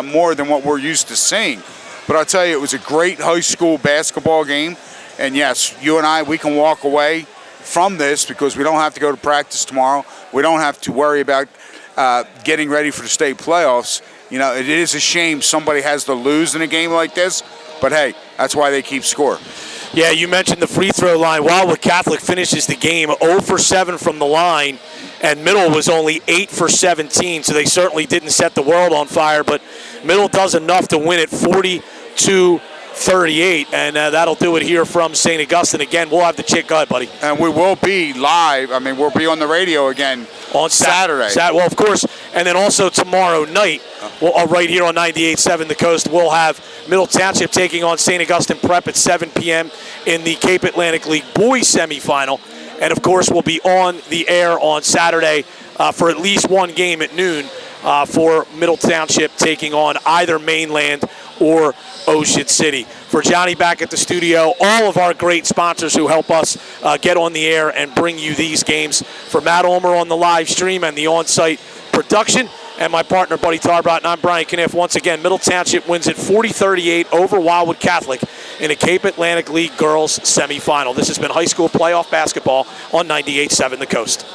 more than what we're used to seeing. But I'll tell you, it was a great high school basketball game. And yes, you and I, we can walk away from this because we don't have to go to practice tomorrow. We don't have to worry about getting ready for the state playoffs. It is a shame somebody has to lose in a game like this, but hey, that's why they keep score. Yeah, you mentioned the free throw line. Wildwood Catholic finishes the game 0 for 7 from the line, and Middle was only 8 for 17, so they certainly didn't set the world on fire, but Middle does enough to win it 42-38, and that'll do it here from St. Augustine. Again, we'll have the chick. Go ahead, buddy. And we will be live. I mean, we'll be on the radio again on Saturday. Well, of course, and then also tomorrow night, right here on 98.7 The Coast, we'll have Middle Township taking on St. Augustine Prep at 7 p.m. in the Cape Atlantic League boys semifinal. And, of course, we'll be on the air on Saturday for at least one game at noon for Middle Township taking on either Mainland or Ocean City. For Johnny back at the studio, all of our great sponsors who help us get on the air and bring you these games. For Matt Ulmer on the live stream and the on-site production, and my partner, Buddy Tarbot, and I'm Brian Kniff. Once again, Middle Township wins it 40-38 over Wildwood Catholic in a Cape Atlantic League girls semifinal. This has been high school playoff basketball on 98.7 The Coast.